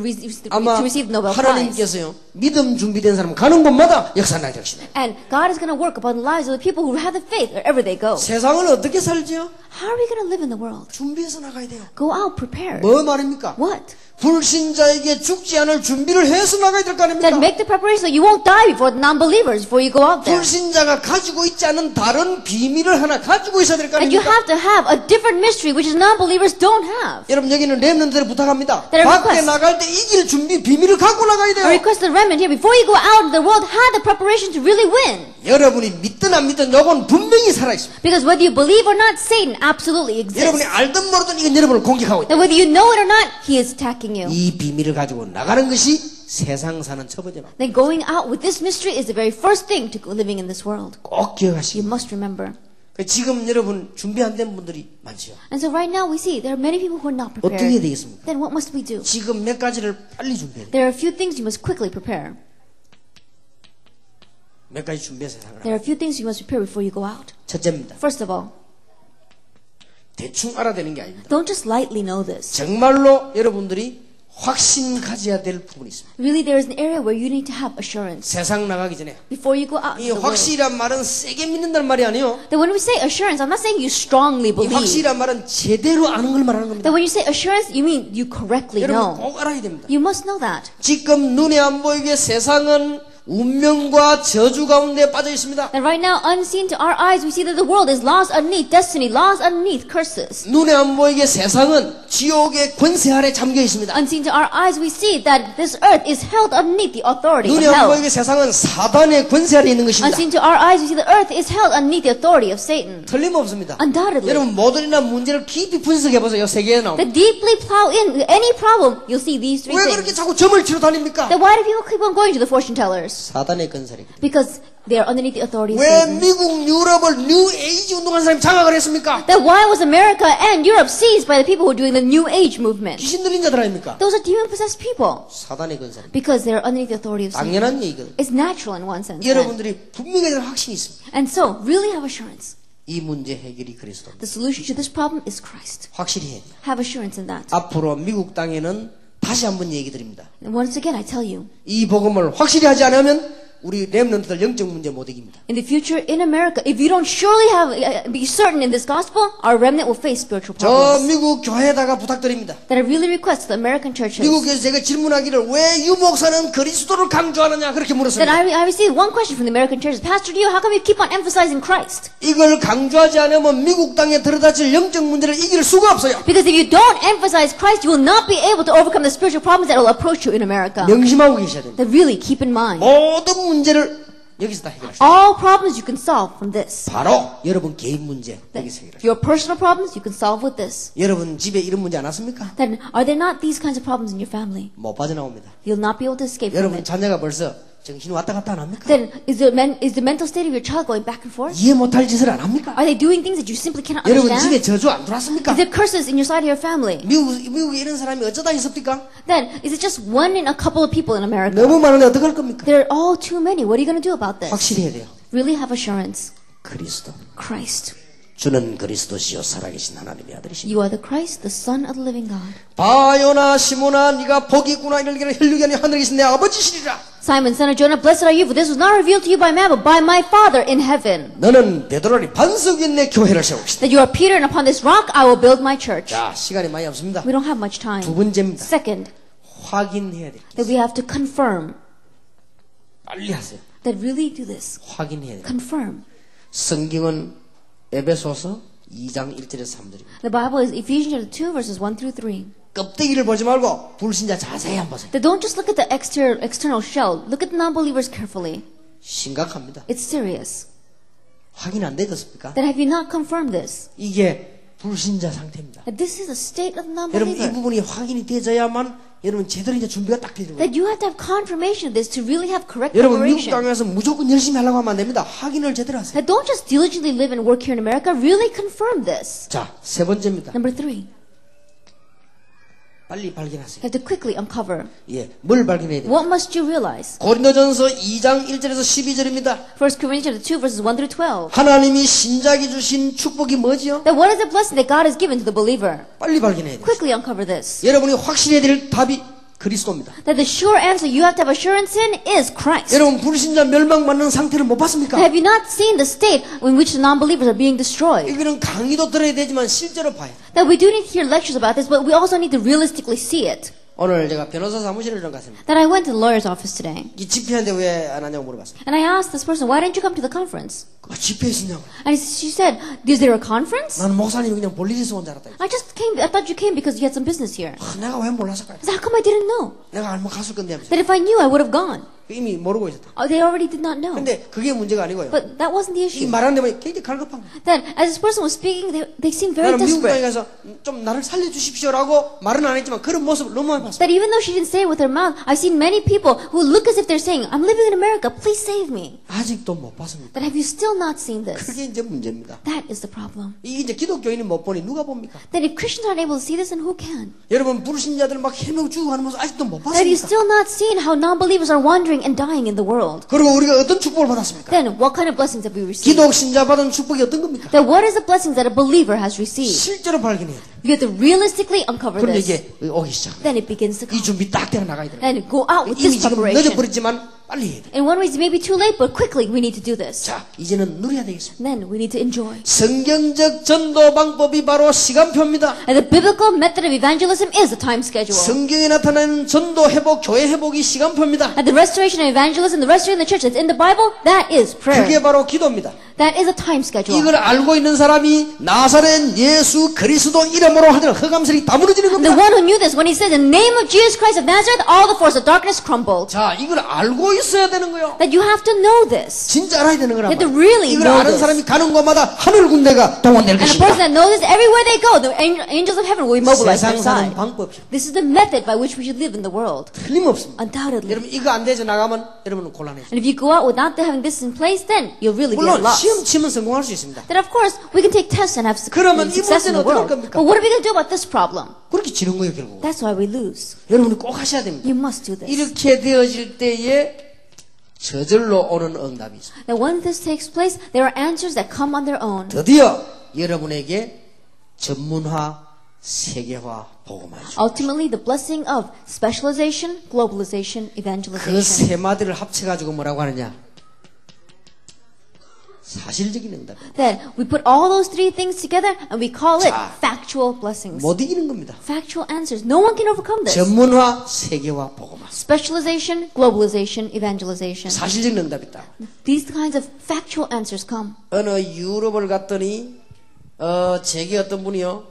아마 receive the Nobel Prize. 하나님께서요 믿음 준비된 사람 가는 곳마다 역사 나게 되시네. And God is going to work upon the lives of the people who have the faith wherever they go. 세상을 어떻게 살지요? How are we going to live in the world? 준비해서 나가야 돼요. Go out prepared. 뭐 말입니까? What? 불신자에게 죽지 않을 준비를 해서 나가야 될 거 Then 아닙니까? make the preparation so you won't die before the non-believers before you go out there. 불신자가 가지고 있지 않은 다른 비밀을 하나 가지고 있어야 될 거 And you 아닙니까? have to have a different mystery which is non-believers don't have. 여러분 여기는 렘넌트들 부탁합니다. There are 밖에 requests. 나갈 때 이길 준비 비밀을 갖고 나가야 I 돼요. request the remnant here before you go out into the world, have the preparation to really win. 여러분이 믿든 안 믿든 요건 분명히 살아있습니다. Because whether you believe or not, Satan absolutely 여러분이 exists. 알든 모르든 이건 여러분을 공격하고 있다. That whether you know it or not, he is attacking you. 이 비밀을 가지고 나가는 것이 세상 사는 첫 번째 방. Then going out with this mystery is the very first thing to go living in this world. 꼭 You 기억하시기. must remember. 지금 여러분 준비 안 된 분들이 많지요. And so right now we see there are many people who are not 어떻게 해야 prepared. 되겠습니까? Then what must we do? 지금 몇 가지를 빨리 준비해야 돼요. There are a few things you must quickly prepare. 몇 가지 준비해서 나가라. There are a few things you must prepare before you go out. 첫째입니다. First of all, 대충 알아되는 게 아닙니다. don't just lightly know this. 정말로 여러분들이 확신 가져야 될 부분이 있습니다. Really, there is an area where you need to have assurance 세상 나가기 전에 before you go out 이 into the world. 확실한 말은 세게 믿는다는 말이 아니에요. That when we say assurance, I'm not saying you strongly 이 believe. 확실한 말은 제대로 아는 걸 말하는 겁니다. That when you say assurance, you mean you correctly 여러분 know. 꼭 알아야 됩니다. You must know that. 지금 눈에 안 보이게 세상은 운명과 저주 가운데 빠져 있습니다. And right now, unseen to our eyes, we see that the world is lost underneath destiny, lost underneath curses. 눈에 안 보이게 세상은 지옥의 권세 아래 잠겨 있습니다. Unseen to our eyes, we see that this earth is held underneath the authority of 눈에 안 hell. 보이게 세상은 사단의 권세 아래 있는 것입니다. Unseen to our eyes, we see the earth is held underneath the authority of Satan. 틀림없습니다. Undoubtedly. 여러분 모든이나 문제를 깊이 분석해 보세요. 세 개에 나옵니다. That deeply plow in any problem, you'll see these three 왜 그렇게 things. 자꾸 점을 치러 다닙니까? Then why do people keep on going to the fortune tellers? 사단의 권세입니다. Because they are underneath the authority of 왜 Satan. 미국, 유럽을 뉴 에이지 운동하는 사람이 장악을 했습니까? Then why was America and Europe seized by the people who are doing the New Age movement? 귀신 들린 자들 아닙니까? Those are demon-possessed people. 사단의 권세입니다. Because they're underneath the authority of Satan. 당연한 얘기거든요. It's natural in one sense. 여러분들이 분명히 대한 확신이 있습니다. And so, really have assurance. 이 문제 해결이 그리스도입니다. The solution to this problem is Christ. 확실히 해야 돼요. Have assurance in that. 앞으로 미국 땅에는 다시 한번 얘기 드립니다. And once again, I tell you, 이 복음을 확실히 하지 않으면 우리 렘넌트들 영적 문제 못 이깁니다. in the future in America, if you don't surely be certain in this gospel, our remnant will face spiritual 저 problems. 미국 교회에다가 부탁드립니다. That I really request the American churches. 미국에서 제가 질문하기를 왜 유목사는 그리스도를 강조하느냐 그렇게 Then 물었습니다. I received one question from the American churches. Pastor Dio, how come you keep on emphasizing Christ? 이걸 강조하지 않으면 미국 땅에 들어닥칠 영적 문제를 이길 수가 없어요. Because if you don't emphasize Christ, you will not be able to overcome the spiritual problems that will approach you in America. 명심하고 계셔야 됩니다. That really keep in mind. 모든 문제를 여기서 다 해결하십시오. All problems you can solve from this. 바로 여러분 개인 문제 That 여기서 해결하십시오. your personal problems you can solve with this. 여러분 집에 이런 문제 안 왔습니까? Then are there not these kinds of problems in your family? 못 빠져나옵니다. You'll not be able to escape from 여러분 it. 자녀가 벌써 정신이 왔다 갔다 안 합니까? Then is the mental state of your child going back and forth? 이해 못할 짓을 안 합니까? Are they doing things that you simply cannot 여러분 understand? 집에 저주 안 들어왔습니까? Is there curses in your side of your family? 미국에 이런 사람이 어쩌다 있습니까? Then is it just one in a couple of people in America? 너무 많은데 어떡할 겁니까? There are all too many. What are you going to do about this? 확실히 해야 돼요. Really have assurance. 그리스도. Christ. 주는 그리스도시요 살아계신 하나님의 아들이십니다. You are the Christ, the Son of the living God. 바요나 시모나 네가 복이 있구나 이르기를 혈육이 아닌 하늘에 계신 내 아버지시리라. Simon, son of Jonah, blessed are you, for this was not revealed to you by man, but by my Father in heaven. 너는 베드로니 반석 위에 내 교회를 세우시다. That you are Peter, and upon this rock I will build my church. 자, 시간이 많이 없습니다. We don't have much time. 두 번째입니다. Second, 확인해야 돼. that we have to confirm. 빨리 하세요. That really do this. 확인해야 돼. Confirm. 성경은 에베소서 2장 1절에서 3절입니다. The Bible is Ephesians chapter 2, verses 1 through 3. 껍데기를 보지 말고 불신자 자세히 한번 보세요. That don't just look at the external shell. Look at the non-believers carefully. 심각합니다. It's serious. 확인 안 되겠습니까? That have you not confirmed this? 이게 불신자 상태입니다. That this is a state of the 여러분 이 non-believer. 부분이 확인이 되어야만 여러분 제대로 이제 준비가 딱 되는 거예요. That you have to have confirmation of this to really have correct 여러분 미국 preparation. 땅에 가서 무조건 열심히 하려고 하면 안 됩니다. 확인을 제대로 하세요. That don't just diligently live and work here in America. Really confirm this. 자, 세 번째입니다. Number 3, 빨리 발견하세요. you have to quickly uncover. 예, 뭘 발견해야 돼요? What must you realize? 고린도전서 2장 1절에서 12절입니다. 1 Corinthians chapter 2, verses 1 through 12. 하나님이 신자에게 주신 축복이 뭐지요? That what is the blessing that God has given to the believer? 빨리 발견해야 돼요. Quickly uncover this. 여러분이 확실해야 될 답이 그리스도입니다. That the sure answer you have to have assurance in is Christ. 여러분 불신자 멸망받는 상태를 못 봤습니까? Have you not seen the state in which the non-believers are being destroyed? 이거는 강의도 들어야 되지만 실제로 봐야 돼. That we do need to hear lectures about this, but we also need to realistically see it. 오늘 제가 변호사 사무실을 좀 갔습니다. That I went to the lawyer's office today, 이 집회하는데 왜 안 하냐고 물어봤습니다. and I asked this person, why didn't you come to the conference? 집회에 있었냐고. And she said, is there a conference? 나는 목사님이 그냥 볼 일이 있어 온 줄 알았다. I thought you came because you had some business here. 내가 왜 몰랐을까요? I said, how come I didn't know? 내가 알면 갔을 건데 하면서. That if I knew, I would have gone. 이미 모르고 있었다. They already did not know. 근데 그게 문제가 아니고요. But that wasn't the 이 issue. 말하는 데만 굉장히 갈급한 거예요. That as this person was speaking, they seemed very 나는 미국 땅에 desperate. 가서 좀 나를 살려주십시오라고 말은 안 했지만 그런 모습을 너무 많이 봤어요. That even though she didn't say it with her mouth, I've seen many people who look as if they're saying, I'm living in America, please save me. 아직도 못 봤습니다. That have you still not seen this? 그게 이제 문제입니다. That is the problem. 이게 이제 기독교인이 못 보니 누가 봅니까? That if Christians aren't able to see this, then who can? 여러분 불신자들 막 헤매고 죽어가는 모습 아직도 못 That you 봤습니까? still not seen how non-believers are wandering and dying in the world. 그리고 우리가 어떤 축복을 받았습니까? Then what kind of blessings have we received? 기독 신자 받은 축복이 어떤 겁니까? That what is the blessings that a believer has received? 실제로 발견해야 돼요. You have to realistically uncover 그런데 this. 이게 오기 시작. Then it begins to 이 come. 준비 딱 되어 나가야 돼요. Then go out with 이미 this 지금 preparation. 늦어버렸지만 빨리 해야 돼. In one way, it may be too late, but quickly we need to do this. 자, 이제는 누려야 되겠습니다. Then we need to enjoy. 성경적 전도 방법이 바로 시간표입니다. And the biblical method of evangelism is a time schedule. 성경에 나타나는 전도 회복, 교회 회복이 시간표입니다. And the restoration of evangelism, the restoration of the church that's in the Bible, that is prayer. 그게 바로 기도입니다. That is a time schedule. 이걸 알고 있는 사람이 나사렛 예수 그리스도 이름으로 하는 흑암설이 다 무너지는 The 겁니다. one who knew this, when he said the name of Jesus Christ of Nazareth, all the force of darkness crumbled. 자, 이걸 알고 있어야 되는 거예요. That you have to know this. 진짜 알아야 되는 거란 You have to 말이에요. really 이걸 know 아는 this. 사람이 가는 곳마다 하늘 군대가 동원될 And the person 것입니다. that knows this, everywhere they go, the angels of heaven will be mobilized 세상 by 사는 side. 방법이요. This is the method by which we should live in the world. 틀림없습니다. Undoubtedly. 여러분 이거 안 되죠 나가면 여러분은 곤란해요. And if you go out without having this in place, then you'll really be 물론 at loss. 시험 치면 성공할 수 있습니다. Then of course, we can take tests and have 그러면 이 success in 문제는 the 어떡할 world. 겁니까? But what are we going to do about this problem? 그렇게 지는 거예요 결국. That's why we lose. 여러분이 꼭 하셔야 됩니다. You must do this. 이렇게 되어질 때에 저절로 오는 응답이 있습니다. Now when this takes place, there are answers that come on their own. 드디어 여러분에게 전문화, 세계화, 복음화죠. Ultimately, the blessing of specialization, globalization, 그 evangelization. 세 마디를 합쳐가지고 뭐라고 하느냐? 사실적인 응답입니다. Then we put all those three things together and we call it 자, factual blessings. 못 이기는 겁니다. Factual answers. No one can overcome this. 전문화, 세계화, 복음화. Specialization, globalization, evangelization. 사실적인 응답이 있다. These kinds of factual answers come. 어느 유럽을 갔더니 제게 어떤 분이요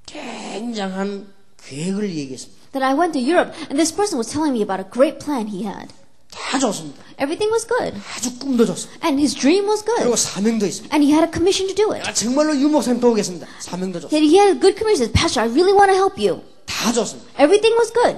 굉장한 계획을 얘기했습니다. Then I went to Europe and this person was telling me about a great plan he had. 다 좋습니다. Everything was good. 아주 꿈도 좋습니다. And his dream was 그리고 good. 사명도 있습니다. And he had a commission to do it. 내가 정말로 유목사님 도우겠습니다. 사명도 좋습니다. He had a good commission. He said, Pastor, I really want to help you. 다 좋습니다. Everything was good.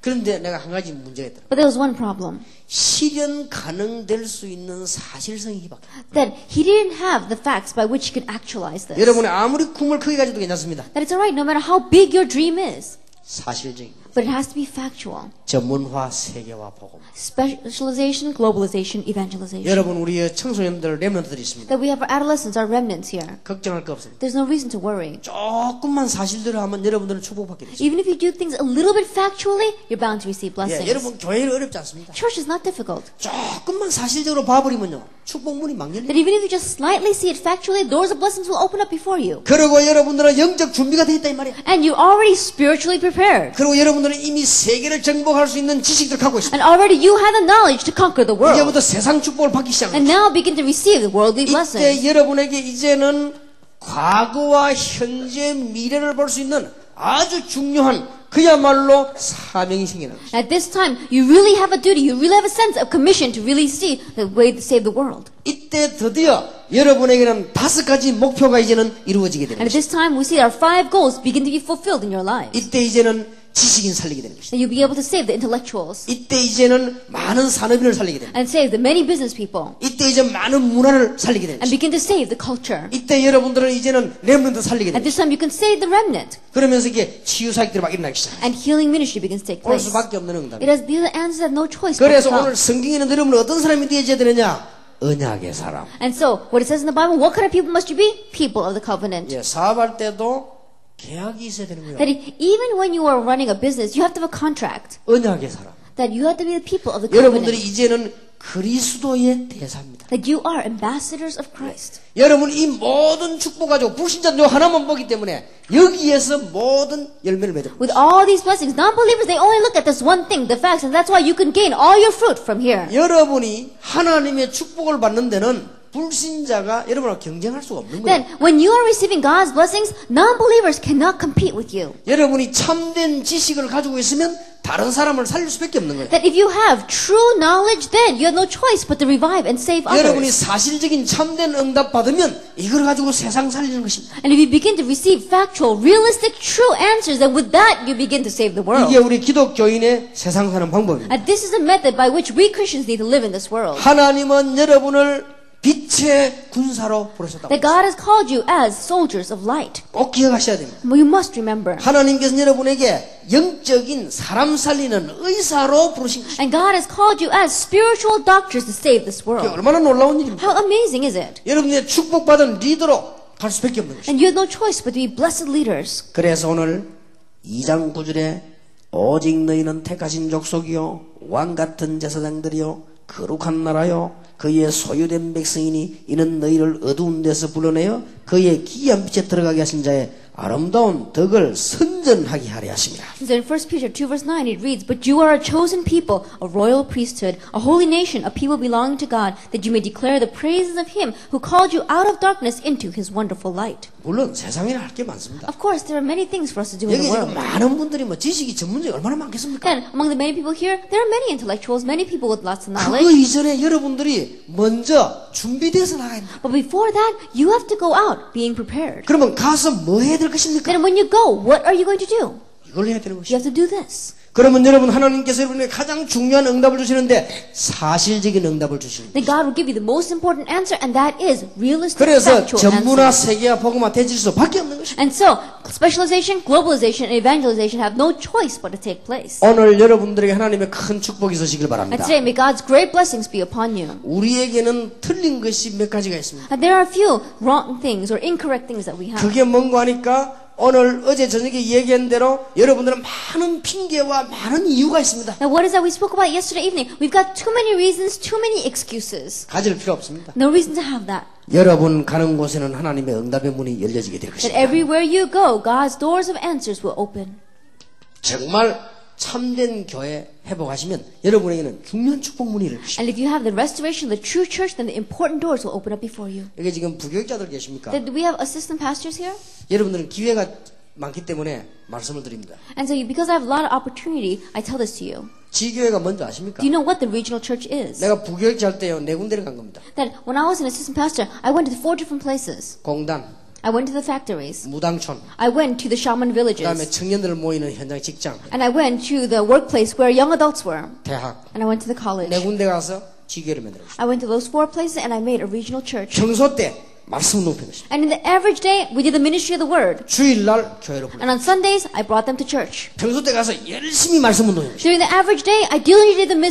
그런데 내가 한 가지 문제가 있더라. But there was one problem. 실현 가능될 수 있는 사실성이 밖에. That he didn't have the facts by which he could actualize this. 여러분이 아무리 꿈을 크게 가져도 괜찮습니다. That it's alright no matter how big your dream is. 사실적입니다. But it has to be factual. 전문화, 세계화, 복음. Specialization, globalization, evangelization. 여러분 우리의 청소년들 렘넌트들이 있습니다. That we have our adolescents, our remnants here. 걱정할 거 없습니다. There's no reason to worry. 조금만 사실대로 하면 여러분들은 축복받게 되죠. Even if you do things a little bit factually, you're bound to receive blessings. 여러분 교회는 어렵지 않습니다. Church is not difficult. 조금만 사실적으로 봐버리면요 축복문이 막 열려요. That even if you just slightly see it factually, doors of blessings will open up before you. 그리고 여러분들은 영적 준비가 돼 있다 이 말이야. And you're already spiritually prepared. 그리고 여러분들은 이미 세계를 정복할 수 있는 지식들 갖고 있습니다. And already you have the knowledge to conquer the world. 이제부터 세상 축복을 받기 시작합니다. And now begin to receive the worldly blessings. 이때 여러분에게 이제는 과거와 현재 미래를 볼 수 있는 아주 중요한 그야말로 사명이 생기는 것입니다. At this time, you really have a duty, you really have a sense of commission to really see the way to save the world. 이때 드디어 여러분에게는 5가지 목표가 이제는 이루어지게 되는 And at 것입니다. this time, we see our 5 goals begin to be fulfilled in your lives. 이때 이제는 지식인 살리게 되는 것입니다. And you'll be able to save the intellectuals 이때 이제는 많은 산업인을 살리게 됩니다. and save the many business people 이때 이제 많은 문화를 살리게 되는 and 것입니다. begin to save the culture. 이때 여러분들은 이제는 렘넌트 살리게 At 됩니다. this time, you can save the remnant 그러면서 이게 치유사역들이 막 일어나기 시작합니다. and healing ministry begins to take 올 place. 수밖에 없는 응답입니다. These are answers that have no choice but to 그래서 come. 오늘 성경에는 여러분은 어떤 사람이 되어야 되느냐? 언약의 사람. And so, what it says in the Bible, what kind of people must you be? People of the covenant. 예, 사업할 때도 계약이 있어야 되는 거예요. That even when you are running a business, you have to have a contract. 언약의 사람. That you have to be the people of the 여러분들이 covenant. 이제는 그리스도의 대사입니다. That you are ambassadors of Christ. 여러분 이 모든 축복 가지고 불신자는 요 하나만 보기 때문에 여기에서 모든 열매를 맺어. With all these blessings, non-believers, they only look at this one thing, the facts, and that's why you can gain all your fruit from here. 여러분이 하나님의 축복을 받는 데는 불신자가 여러분과 경쟁할 수가 없는 거예요. Then, when you are receiving God's blessings, non-believers cannot compete with you. 여러분이 참된 지식을 가지고 있으면 다른 사람을 살릴 수밖에 없는 거예요. That if you have true knowledge, then you have no choice but to revive and save 여러분이 others. 사실적인 참된 응답 받으면 이걸 가지고 세상 살리는 것입니다. And if you begin to receive factual, realistic, true answers, then with that you begin to save the world. 이게 우리 기독교인의 세상 사는 방법입니다. And this is a method by which we Christians need to live in this world. 하나님은 여러분을 빛의 군사로 부르셨다고. That God has called you as soldiers of light. 꼭 기억하셔야 됩니다. But you must remember. 하나님께서는 여러분에게 영적인 사람 살리는 의사로 부르신 것입니다. And God has called you as spiritual doctors to save this 그게 world. 얼마나 놀라운 일입니까? How amazing is it? 여러분의 축복받은 리더로 갈 수밖에 없는 것입니다. And you have no choice but to be blessed leaders. 그래서 오늘 2장 9절에 오직 너희는 택하신 족속이요 왕 같은 제사장들이요 거룩한 나라요 그의 소유된 백성이니 이는 너희를 어두운 데서 불러내어 그의 기이한 빛에 들어가게 하신 자의 아름다운 덕을 선전하게 하려 하심이라. So in 1 Peter 2 verse 9 it reads, But you are a chosen people, a royal priesthood, a holy nation, a people belonging to God, that you may declare the praises of Him who called you out of darkness into His wonderful light. 물론 세상에는 할 게 많습니다. Of course, there are many things for us to do in 여기 the 지금 world. 많은 분들이 뭐 지식이 전문적이 얼마나 많겠습니까? And among the many people here, there are many intellectuals, many people with lots of 그거 knowledge. 이전에 여러분들이 먼저 준비돼서 나가야 됩니다. But before that, you have to go out being prepared. 그러면 가서 뭐 해야 될 것입니까? Then when you go, what are you going to do? 이걸 해야 되는 You 것이죠. have to do this. 그러면 여러분 하나님께서 여러분에게 가장 중요한 응답을 주시는데 사실적인 응답을 주시는 Then 거죠. God will give you the most important answer, and that is realistic, 그래서 factual 전문화 answer. 세계화 복음화 대질 수밖에 없는 것입니다. And so, specialization, globalization, and evangelization have no choice but to take place. 오늘 여러분들에게 하나님의 큰 축복이 있으시길 And 바랍니다. today, may God's great blessings be upon you. 우리에게는 틀린 것이 몇 가지가 있습니다. And there are a few wrong things or incorrect things that we have. 그게 뭔가 하니까 오늘 어제 저녁에 얘기한 대로 여러분들은 많은 핑계와 많은 이유가 있습니다. Now, what is that we spoke about yesterday evening? We've got too many reasons, too many excuses. 가질 필요 없습니다. No reason to have that. 여러분 가는 곳에는 하나님의 응답의 문이 열려지게 될 That 것입니다. everywhere you go, God's doors of answers will open. 정말 참된 교회 회복하시면 여러분에게는 중요한 축복문이 열릴 것입니다. And if you have the restoration of the true church, then the important doors will open up before you. 여기 지금 부교육자들 계십니까? Then do we have assistant pastors here? 여러분들은 기회가 많기 때문에 말씀을 드립니다. And so, because I have a lot of opportunity, I tell this to you. 지교회가 뭔지 아십니까? Do you know what the regional church is? 내가 부교육자 할 때요 4군데를 간 겁니다. That when I was an assistant pastor, I went to 4 different places. 공단, I went to the factories. 무당촌, I went to the shaman 그 다음에 villages. 청년들 모이는 현장 직장, And I went to the workplace where young adults were. 대학 And I went to the college. 4군데 가서 지교회를 만들었어요. I went to those 4 places and I made a regional church. 평소 때 말씀 높이는 것입니다. And in the average day, we did the ministry of the word. 주일날 교회로 불러. And on Sundays, I brought them to church. 평소 때 가서 열심히 말씀 운동해 보십시오. During the average day, I diligently did the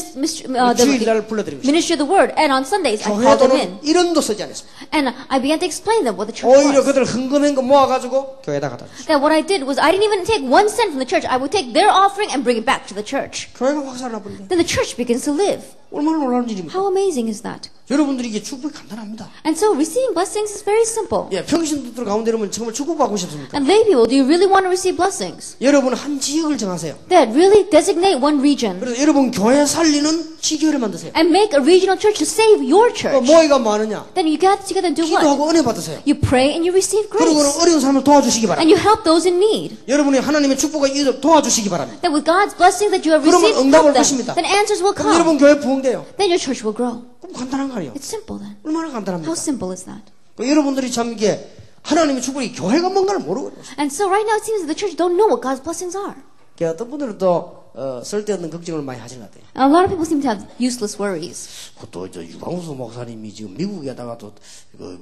주일날 불러드리고 있습니다. ministry of the word. And on Sundays, I called them in. 교회도는 이런도 쓰지 않았습니다. And I began to explain them what the church 오히려 was. 그들 흥건한 거 모아가지고 교회에다 갖다 줬어요. That what I did was I didn't even take 1 cent from the church. I would take their offering and bring it back to the church. 교회가 확산을 해버린다. Then the church begins to live. 얼마나 놀라운 일입니까? How amazing is that? 여러분들이 이게 축복이 간단합니다. And so receiving blessings is very simple. 예, 평신도들 가운데 여러분 정말 축복받고 싶습니까? And lay people, do you really want to receive blessings? 여러분 한 지역을 정하세요. That really designate one region 그래서 여러분 교회 살리는 지교회를 만드세요. and make a regional church to save your church. 모이가 많으냐? Then you get together and do what? 기도하고 은혜 받으세요. You pray and you receive 그리고 grace. 어려운 사람을 도와주시기 And 바랍니다. you help those in need. 여러분이 하나님의 축복과 이를 도와주시기 바랍니다. That with God's blessings that you have 그러면 received, 응답 올 help 것입니다. them. Then answers will 그럼 여러분 come. 교회 부흥돼요. Then your church will grow. 그럼 간단한 거 아니에요? It's simple then. 얼마나 간단합니까? How simple is that? 여러분들이 참 이게 하나님의 축복이 교회가 뭔가를 모르고 있어요. And so right now it seems that the church don't know what God's blessings are. 어떤 분들은 또 쓸데없는 걱정을 많이 하시는 것 같아요. And a lot of people seem to have useless worries. 또 유광수 목사님이 지금 미국에다가 또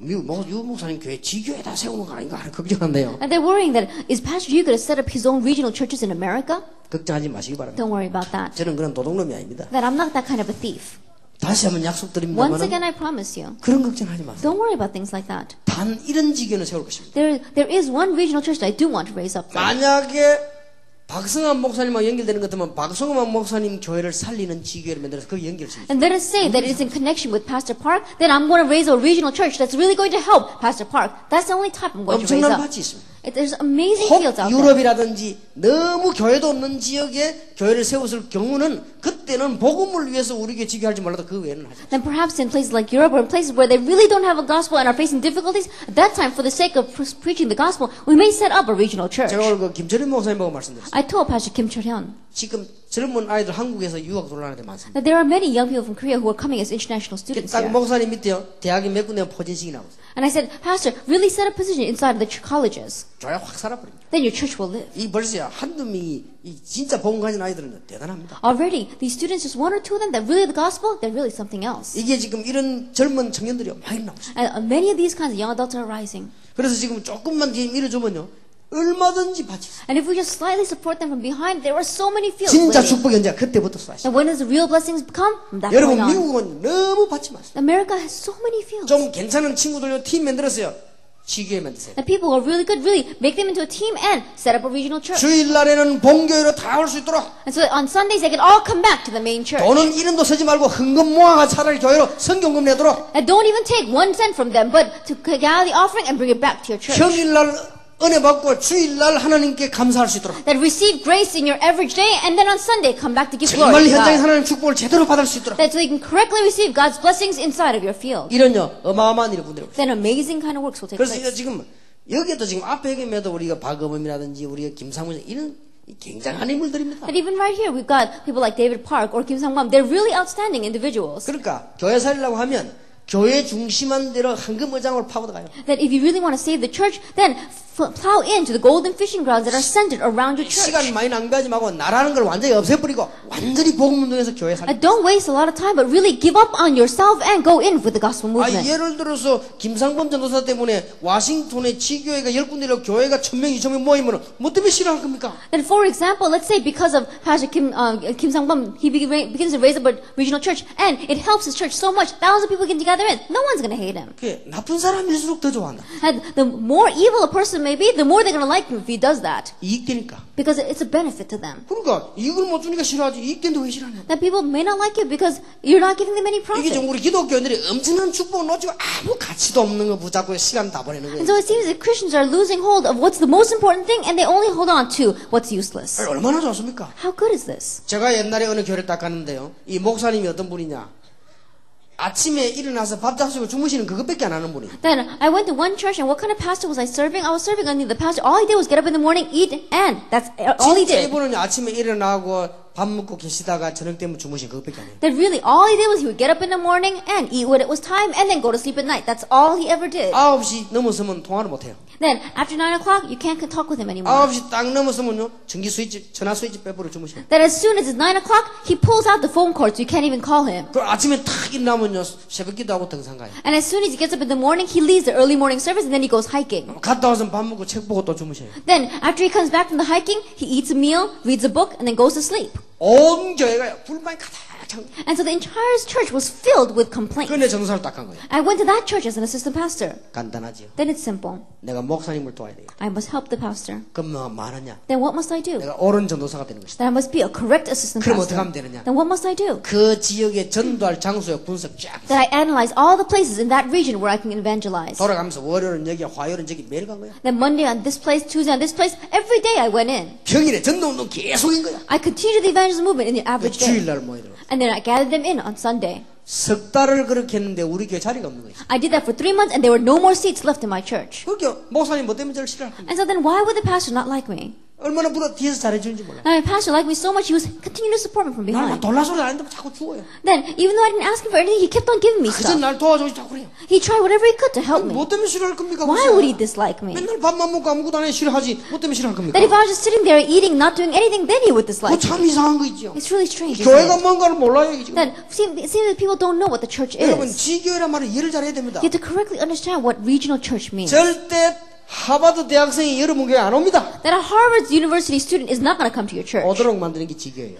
유 목사님 교회 지교에다 세우는 거 아닌가 하는 걱정한대요. And they're worrying that is Pastor Yu going to set up his own regional churches in America? 걱정하지 마시기 바랍니다. Don't worry about that. 저는 그런 도둑놈이 아닙니다. That I'm not that kind of a thief. 다시 한번 Once 약속드립니다만 again, I promise you. 그런 걱정하지 마세요. Don't worry about things like that. 단 이런 지교는 세울 것입니다. There is one regional church that I do want to raise up. There. 만약에 박성환 목사님과 연결되는 것 같으면 박성환 목사님 교회를 살리는 지교회를 만들어서 그 연결시킵니다. And let us say that it is in connection with Pastor Park, then I'm going to raise a regional church that's really going to help Pastor Park. That's the only type I'm going to raise 엄청난 up. 밭이 있습니다. There's amazing 혹 fields out there. 유럽이라든지 너무 교회도 없는 지역에 교회를 세웠을 경우는 그때는 복음을 위해서 우리 교회 지교할지 몰라도 그 외에는 하죠. Then perhaps in places like Europe or in places where they really don't have a gospel and are facing difficulties, at that time, for the sake of preaching the gospel, we may set up a regional church. 제가 오늘 그 김철인 목사님 보고 말씀드렸어요. I told Pastor Kim Chul-hyun 지금 젊은 아이들 한국에서 유학 돌아가는 데 많습니다. that there are many young people from Korea who are coming as international students 딱 here. 목사님 밑에요. 대학이 몇 군데 포진식이 나오고 있어요. And I said, Pastor, really set a position inside of the colleges. 교회 확 살아버립니다. Then your church will live. 이 벌써야 한두 명이 이 진짜 복음 가진 아이들은 대단합니다. Already, these students, just 1 or 2 of them, that really the gospel, they're really something else. 이게 지금 이런 젊은 청년들이 많이 나오고 있어요. And many of these kinds of young adults are rising. 그래서 지금 조금만 뒤에 밀어주면요. 얼마든지 밭이 있어요. And if we just slightly support them from behind, there are so many fields 진짜 waiting. 축복이 언제 그때부터 쏴시죠. And when does the real blessings come? From that 여러분 point on. 미국은 너무 밭이 많습니다. America has so many fields. 좀 괜찮은 친구들요 팀 만들었어요. 지교회 만드세요. The people who are really good, really make them into a team and set up a regional church. 주일날에는 본교회로 다 올 수 있도록 And so that on Sundays they can all come back to the main church. 돈은 1원도 쓰지 말고 헌금 모아가 차라리 교회로 성경금 내도록 And don't even take 1 cent from them, but to gather the offering and bring it back to your church. 평일날 은혜 받고 주일날 하나님께 감사할 수 있도록 That receive grace in your average day and then on Sunday come back to give 정말 glory to 현장에 God. 하나님 축복을 제대로 받을 수 있도록 That so you can correctly receive God's blessings inside of your field. 이런요 어마어마한 일이 분들이 Then amazing kind of works will take 그래서 place. 지금 여기에도 지금 앞에 얘기해도 우리가 박어범이라든지 우리가 김상문 이런 굉장한 인물들입니다. That even right here we've got people like David Park or Kim Sang-kwam. They're really outstanding individuals. 그러니까 교회 살리려고 하면 교회 중심한 대로 황금 의장으로 파고들어가요. That if you really want to save the church, then plow into the golden fishing grounds that are centered around your church. 시간 많이 낭비하지 말고 나라는 걸 완전히 없애버리고 완전히 복음 운동에서 교회 살리. Don't waste a lot of time, but really give up on yourself and go in with the gospel movement. 예를 들어서 김상범 전도사 때문에 와싱턴의 지교회가 10군데로 교회가 1000명, 2000명 모이면 뭐 때문에 싫어할 겁니까? Then, for example, let's say because of Pastor Kim Sang-kwam, he begins to raise up a regional church, and it helps his church so much. Thousands of people get together in. No one's going to hate him. 그게 나쁜 사람일수록 더 좋아한다. And the more evil a person may be, the more they're going to like him if he does that. 이익되니까. Because it's a benefit to them. 그러니까 이익을 못 주니까 싫어하지. 이익된데 왜 싫어하냐? That people may not like you because you're not giving them any 이게 profit. 좀 우리 기독교인들이 엄청난 축복을 놓치고 아무 가치도 없는 거 붙잡고 시간 다 보내는 거예요. And so it seems that Christians are losing hold of what's the most important thing, and they only hold on to what's useless. 얼마나 좋습니까? How good is this? 제가 옛날에 어느 교회를 딱 갔는데요. 이 목사님이 어떤 분이냐? 아침에 일어나서 밥 잡수고 주무시는 그것밖에 안 하는 분이. Then I went to one church, and what kind of pastor was I serving? I was serving under the pastor. All he did was get up in the morning, eat, and that's all he 진짜 did. 이분은 아침에 일어나고 밥 먹고 계시다가 저녁 되면 주무신 그것밖에 안 해요. That really all he did was he would get up in the morning and eat when it was time, and then go to sleep at night. That's all he ever did. 9시 넘어서면 통화를 못 해요. Then after 9 o'clock, you can't talk with him anymore. 9시 딱 넘어서면요. 전기 스위치, 전화 스위치 빼버려 주무셔요. That as soon as it's 9 o'clock, he pulls out the phone cord, so you can't even call him. 그 아침에 탁 일어나면요. 새벽기도 하고 등산 가요. And as soon as he gets up in the morning, he leaves the early morning service, and then he goes hiking. 갔다 와서 밥 먹고 책 보고 또 주무셔요. Then after he comes back from the hiking, he eats a meal, reads a book, and then goes to sleep. 온 교회가 불만이 가득 찬 거예요. And so the entire church was filled with complaints. 그내 전도사를 딱 간 거예요. I went to that church as an assistant pastor. 간단하지요. Then it's simple. 내가 목사님을 도와야 돼요. I must help the pastor. 그럼 뭐 하느냐? Then what must I do? 내가 옳은 전도사가 되는 것이다. Then I must be a correct assistant 그럼 어떻게 pastor. 하면 되느냐? Then what must I do? 그 지역에 전도할 장소에 분석 쫙 That I analyze all the places in that region where I can evangelize. 돌아가면서 월요일은 여기, 화요일은 저기 매일 간 거야. Then Monday on this place, Tuesday on this place, every day I went in. 평일에 전도운동 계속인 거야. I continued the evangelism movement in the average day. 주일날 모이더라고. And then I gathered them in on Sunday. 석 달을 그렇게 했는데 우리 교회 자리가 없는 거지. I did that for 3 months, and there were no more seats left in my church. 그렇게 목사님 뭐 때문에 저를 싫어할 겁니까? And so then why would the pastor not like me? 얼마나 뒤에서 잘해주는지 몰라. And my pastor liked me so much, he was continuing to support me from 나는 behind. 돌라 소리 안 했는데 자꾸 죽어요. Then, even though I didn't ask him for anything, he kept on giving me 그저 stuff. 날 도와주고 자꾸 그래요. He tried whatever he could to help me. 뭐 때문에 싫어할 겁니까? Why would he dislike me? 맨날 밥만 먹고 아무것도 안 해 싫어하지. 뭐 때문에 싫어할 겁니까? That if I was just sitting there eating, not doing anything, then he would dislike 그거 me. 참 이상한 거 있죠. It's really strange, isn't 교회가 it? 뭔가를 몰라요 이게 지금. Then, it seems that people don't know what the church 여러분 is. 지교회란 말을 이해를 잘해야 됩니다. You have to correctly understand what regional church means. 절대 하버드 대학생이 여러분 교회 안 옵니다. That a Harvard University student is not going to come to your church. 오도록 만드는 게 지교예요.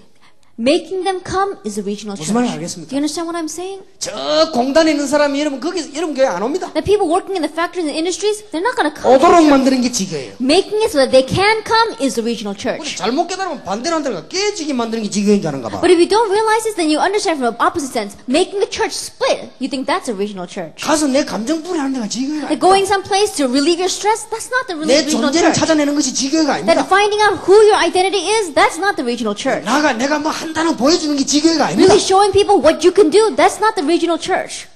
Making them come is a regional church. 무슨 말인지 알겠습니까? Do you understand what I'm saying? 저 공단에 있는 사람이 여러분 거기서 여러분 교회 안 옵니다. The people working in the factories and industries, they're not going to come to your 오도록 church. 만드는 게 지교예요. Making it so that they can come is the regional 우리 church. 잘못 깨달으면 반대로 한다니까 깨지게 만드는 게 지교인 줄 아는가 봐. But if you don't realize this, then you understand from the opposite sense. Making the church split, you think that's a regional church. 가서 내 감정 뿌리하는 데가 지교회가 That 아닙니다. going someplace to relieve your stress, that's not the 내 regional 존재를 church. 찾아내는 것이 지교회가 That 아닙니다. finding out who your identity is, that's not the regional church. 내가 뭐 한다는 보여주는 게 지교회가 아닙니다. Really showing people what you can do, that's not the regional church.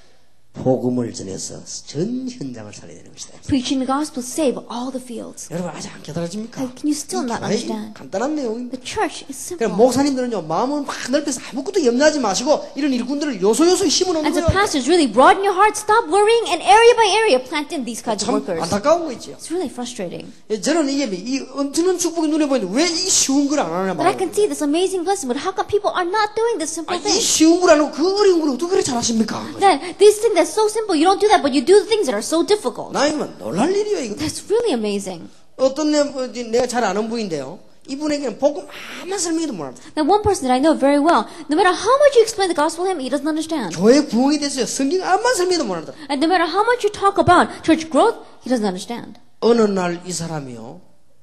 복음을 전해서 전 현장을 살려야 되는 것이다. Preaching the gospel save all the fields. 여러분 아직 안 깨달아집니까? Can you still not understand? 간단한 내용입니다. The church is 그럼 simple. 목사님들은요 마음을 막 넓혀서 아무것도 염려하지 마시고 이런 일꾼들을 요소요소 심어놓는 And so 거예요. pastors really broaden your heart, stop worrying, and area by area plant in these kinds of 참 workers. 안타까운 거 있죠. It's really frustrating. 저는 이게 이 엄청난 축복이 눈에 보이는데 왜 이 쉬운 걸 안 하냐 But I 말이에요. can see this amazing blessing, but how come people are not doing this simple 이 thing? 쉬운 걸 안 하고 그 어려운 걸 어떻게 그렇게 잘하십니까? That this thing that's so simple, you don't do that, but you do the things that are so difficult. 나이면 놀랄 일이에요 이거. That's really amazing. 어떤 내가 잘 아는 분인데요. 이분에게는 복음만 설명해도 몰랍니다. Now, one person that I know very well, no matter how much you explain the gospel to him, he doesn't understand. 교회 부흥에 대해서 성경 암만 설명해도 몰랍니다. And no matter how much you talk about church growth, he doesn't understand. 어느 날 이 사람이요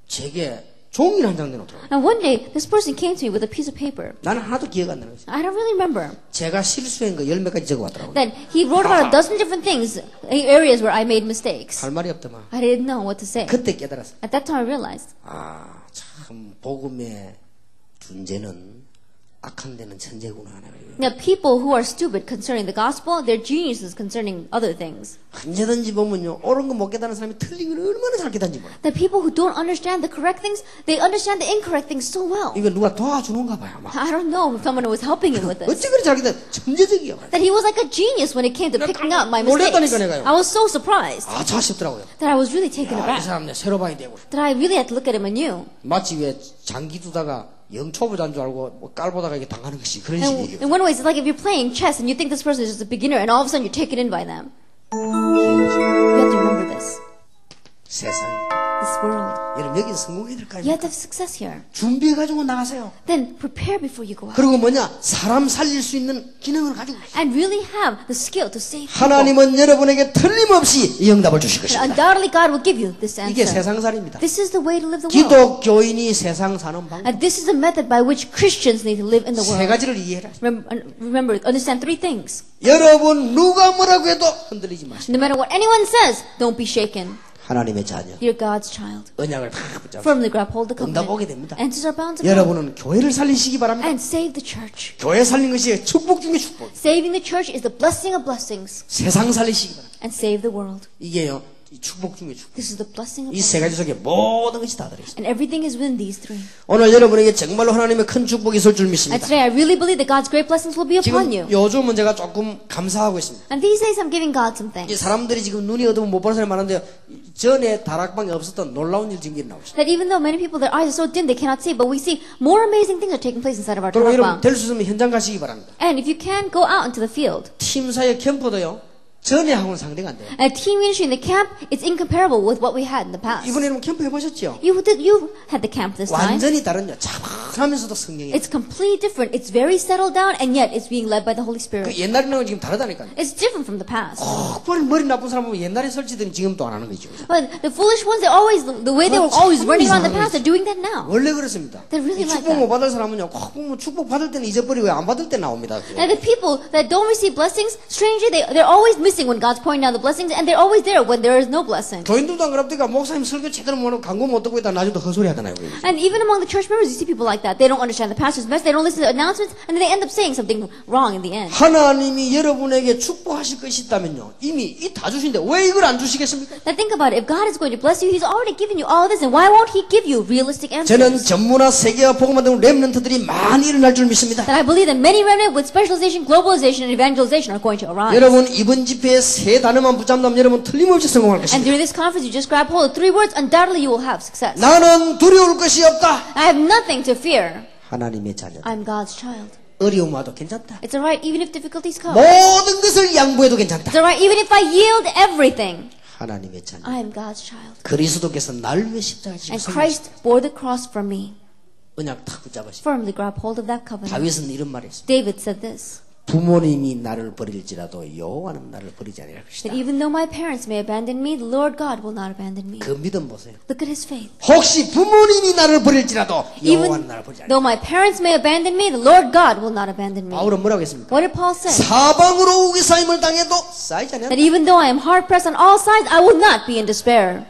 제게 종이 한 장 내놓더라고요. And one day, this person came to me with a piece of paper. 나는 하나도 기억 안 나는 거죠. I don't really remember. 제가 실수한 거 10몇 가지 적어왔더라고요. Then he wrote about a dozen different things, areas where I made mistakes. 할 말이 없더만. I didn't know what to say. 그때 깨달았어. At that time, I realized 참 복음의 존재는 악한 데는 천재구나. that people who are stupid concerning the gospel, they're geniuses concerning other things. 언제든지 보면요 옳은 거 못 깨닫는 사람이 틀린 걸 얼마나 잘 깨닫는지 몰라. The people who don't understand the correct things, they understand the incorrect things so well. 이거 누가 도와주는가 봐요. 막. I don't know if someone was helping him with this. 어찌 그리 잘 깨닫? 천재적이야. That he was like a genius when it came to picking out my mistakes. 놀랬다니까, 내가요. I was so surprised 자 싶더라고요. that I was really taken 이 aback. 사람 내 새로 봐야 되고. That I really had to look at him anew. 마치 왜 장기 두다가 영초보자인 줄 알고 뭐 깔보다가 이게 당하는 것이 그런 And 식이에요. in one way, it's like if you're playing chess and you think this person is just a beginner, and all of a sudden you're taken in by them. You have to remember this. 세상. This world. 여러분 여기 성공해야 될 거 You have 아닙니까? to have success here. 준비해가지고 나가세요. Then prepare before you go out. 그리고 뭐냐 사람 살릴 수 있는 기능을 가지고 있어요. And really have the skill to save people. 하나님은 여러분에게 틀림없이 이 응답을 주실 And 것입니다. undoubtedly God will give you this 이게 answer. 세상살입니다. This is the way to live the world. 기독교인이 세상 사는 방법 And this is the method by which Christians need to live in the 세 world. 가지를 이해해라. Remember, understand three things. 여러분 누가 뭐라고 해도 흔들리지 마세요. No matter what anyone says, don't be shaken. 하나님의 자녀 You're God's child. 언약을 다 붙잡고 Firmly grab hold of the 응답 covenant. 오게 됩니다. Answers are bound to come. 여러분은 교회를 살리시기 바랍니다. And save the church. 교회 살린 것이 축복 중의 축복. Saving the church is the blessing of blessings. 세상 살리시기 바랍니다. And save the world. 이게요 이 축복 중의 축복. This is the blessing of 이 세 가지 blessings. 속에 모든 것이 다 들어있습니다. And everything is within these three. 오늘 여러분에게 정말로 하나님의 큰 축복이 있을 줄 And 믿습니다. today I really believe that God's great blessings will be upon 지금 you. 요즘은 제가 조금 감사하고 있습니다. And these days I'm giving God some 이 thanks. 사람들이 지금 눈이 어두면 못 보는 사람이 많은데요. 전에 다락방에 없었던 놀라운 일 지금 일어나고 있습니다. That even though many people, their eyes are so dim they cannot see, but we see more amazing things are taking place inside of our 그리고 여러분 Tarakbang. 될 수 있으면 현장 가시기 바랍니다. And if you can, go out into the field. 팀 사이의 캠프도요. 전에 하고는 상대가 안 돼요. And team ministry in the camp, it's incomparable with what we had in the past. 이번에 여러분 캠프 해보셨죠? You had the camp this time. 완전히 다른요. 차분하면서도 성경이. It's completely different. It's very settled down, and yet it's being led by the Holy 그 Spirit. 옛날이랑 지금 다르다니까요. It's different from the past. 머리 나쁜 사람 보면 옛날에 설치더니 지금도 안 하는 거죠. But the foolish ones, they always, the way they were always running around the past, they're doing that now. 원래 그렇습니다. They're really 이 like 축복 못 that. 받을 사람은요. 꼭 보면 축복 받을 때는 잊어버리고 안 받을 때 나옵니다. And the people that don't receive blessings, strangely, they're always missing when God's pouring down the blessings, and they're always there when there is no blessing. 교인들도 안 그럽니까? 목사님 설교 제대로 못하고 광고 못 듣고 있다 나중에 헛소리 하잖아요. And even among the church members, you see people like that. They don't understand the pastor's message, they don't listen to the announcements, and then they end up saying something wrong in the end. 하나님이 여러분에게 축복하실 것이 있다면요. 이미 이 다 주신데 왜 이걸 안 주시겠습니까? Now think about it. If God is going to bless you, He's already given you all this, and why won't He give you realistic 저는 answers? 전문화 세계화 복음화 등 렘넌트들이 많이 일어날 줄 믿습니다. That I believe that many remnant with specialization, globalization, and evangelization are going to arise. 여러분 이번 집회에 세 단어만 붙잡는다면 여러분 틀림없이 성공할 And 것입니다. during this conference, you just grab hold of three words, undoubtedly you will have success. 나는 두려울 것이 없다. I have nothing to fear. 하나님의 자녀. I'm God's child. 어려움 와도 괜찮다. It's alright even if difficulties come. 모든 것을 양보해도 괜찮다. It's alright even if I yield everything. 하나님의 자녀. I am God's child. 그리스도께서 날 위해 십자가를 지고 And Christ bore the cross for me. 언약 탁 붙잡으시고 Firmly grab hold of that covenant. 다윗은 이런 말을 했습니다. David said this, 부모님이 나를 버릴지라도 여호와는 나를 버리지 아니할 것이다. that even though my parents may abandon me, the Lord God will not abandon me. 그 믿음 보세요. Look at his faith. 혹시 부모님이 나를 버릴지라도 여호와는 나를 버리지 않을 Though my parents may abandon me, the Lord God will not abandon me. 바울은 뭐라고 했습니까? What did Paul say? 사방으로 우기사임을 당해도 쌓이지 않는다. That even though I am hard pressed on all sides, I will not be in despair.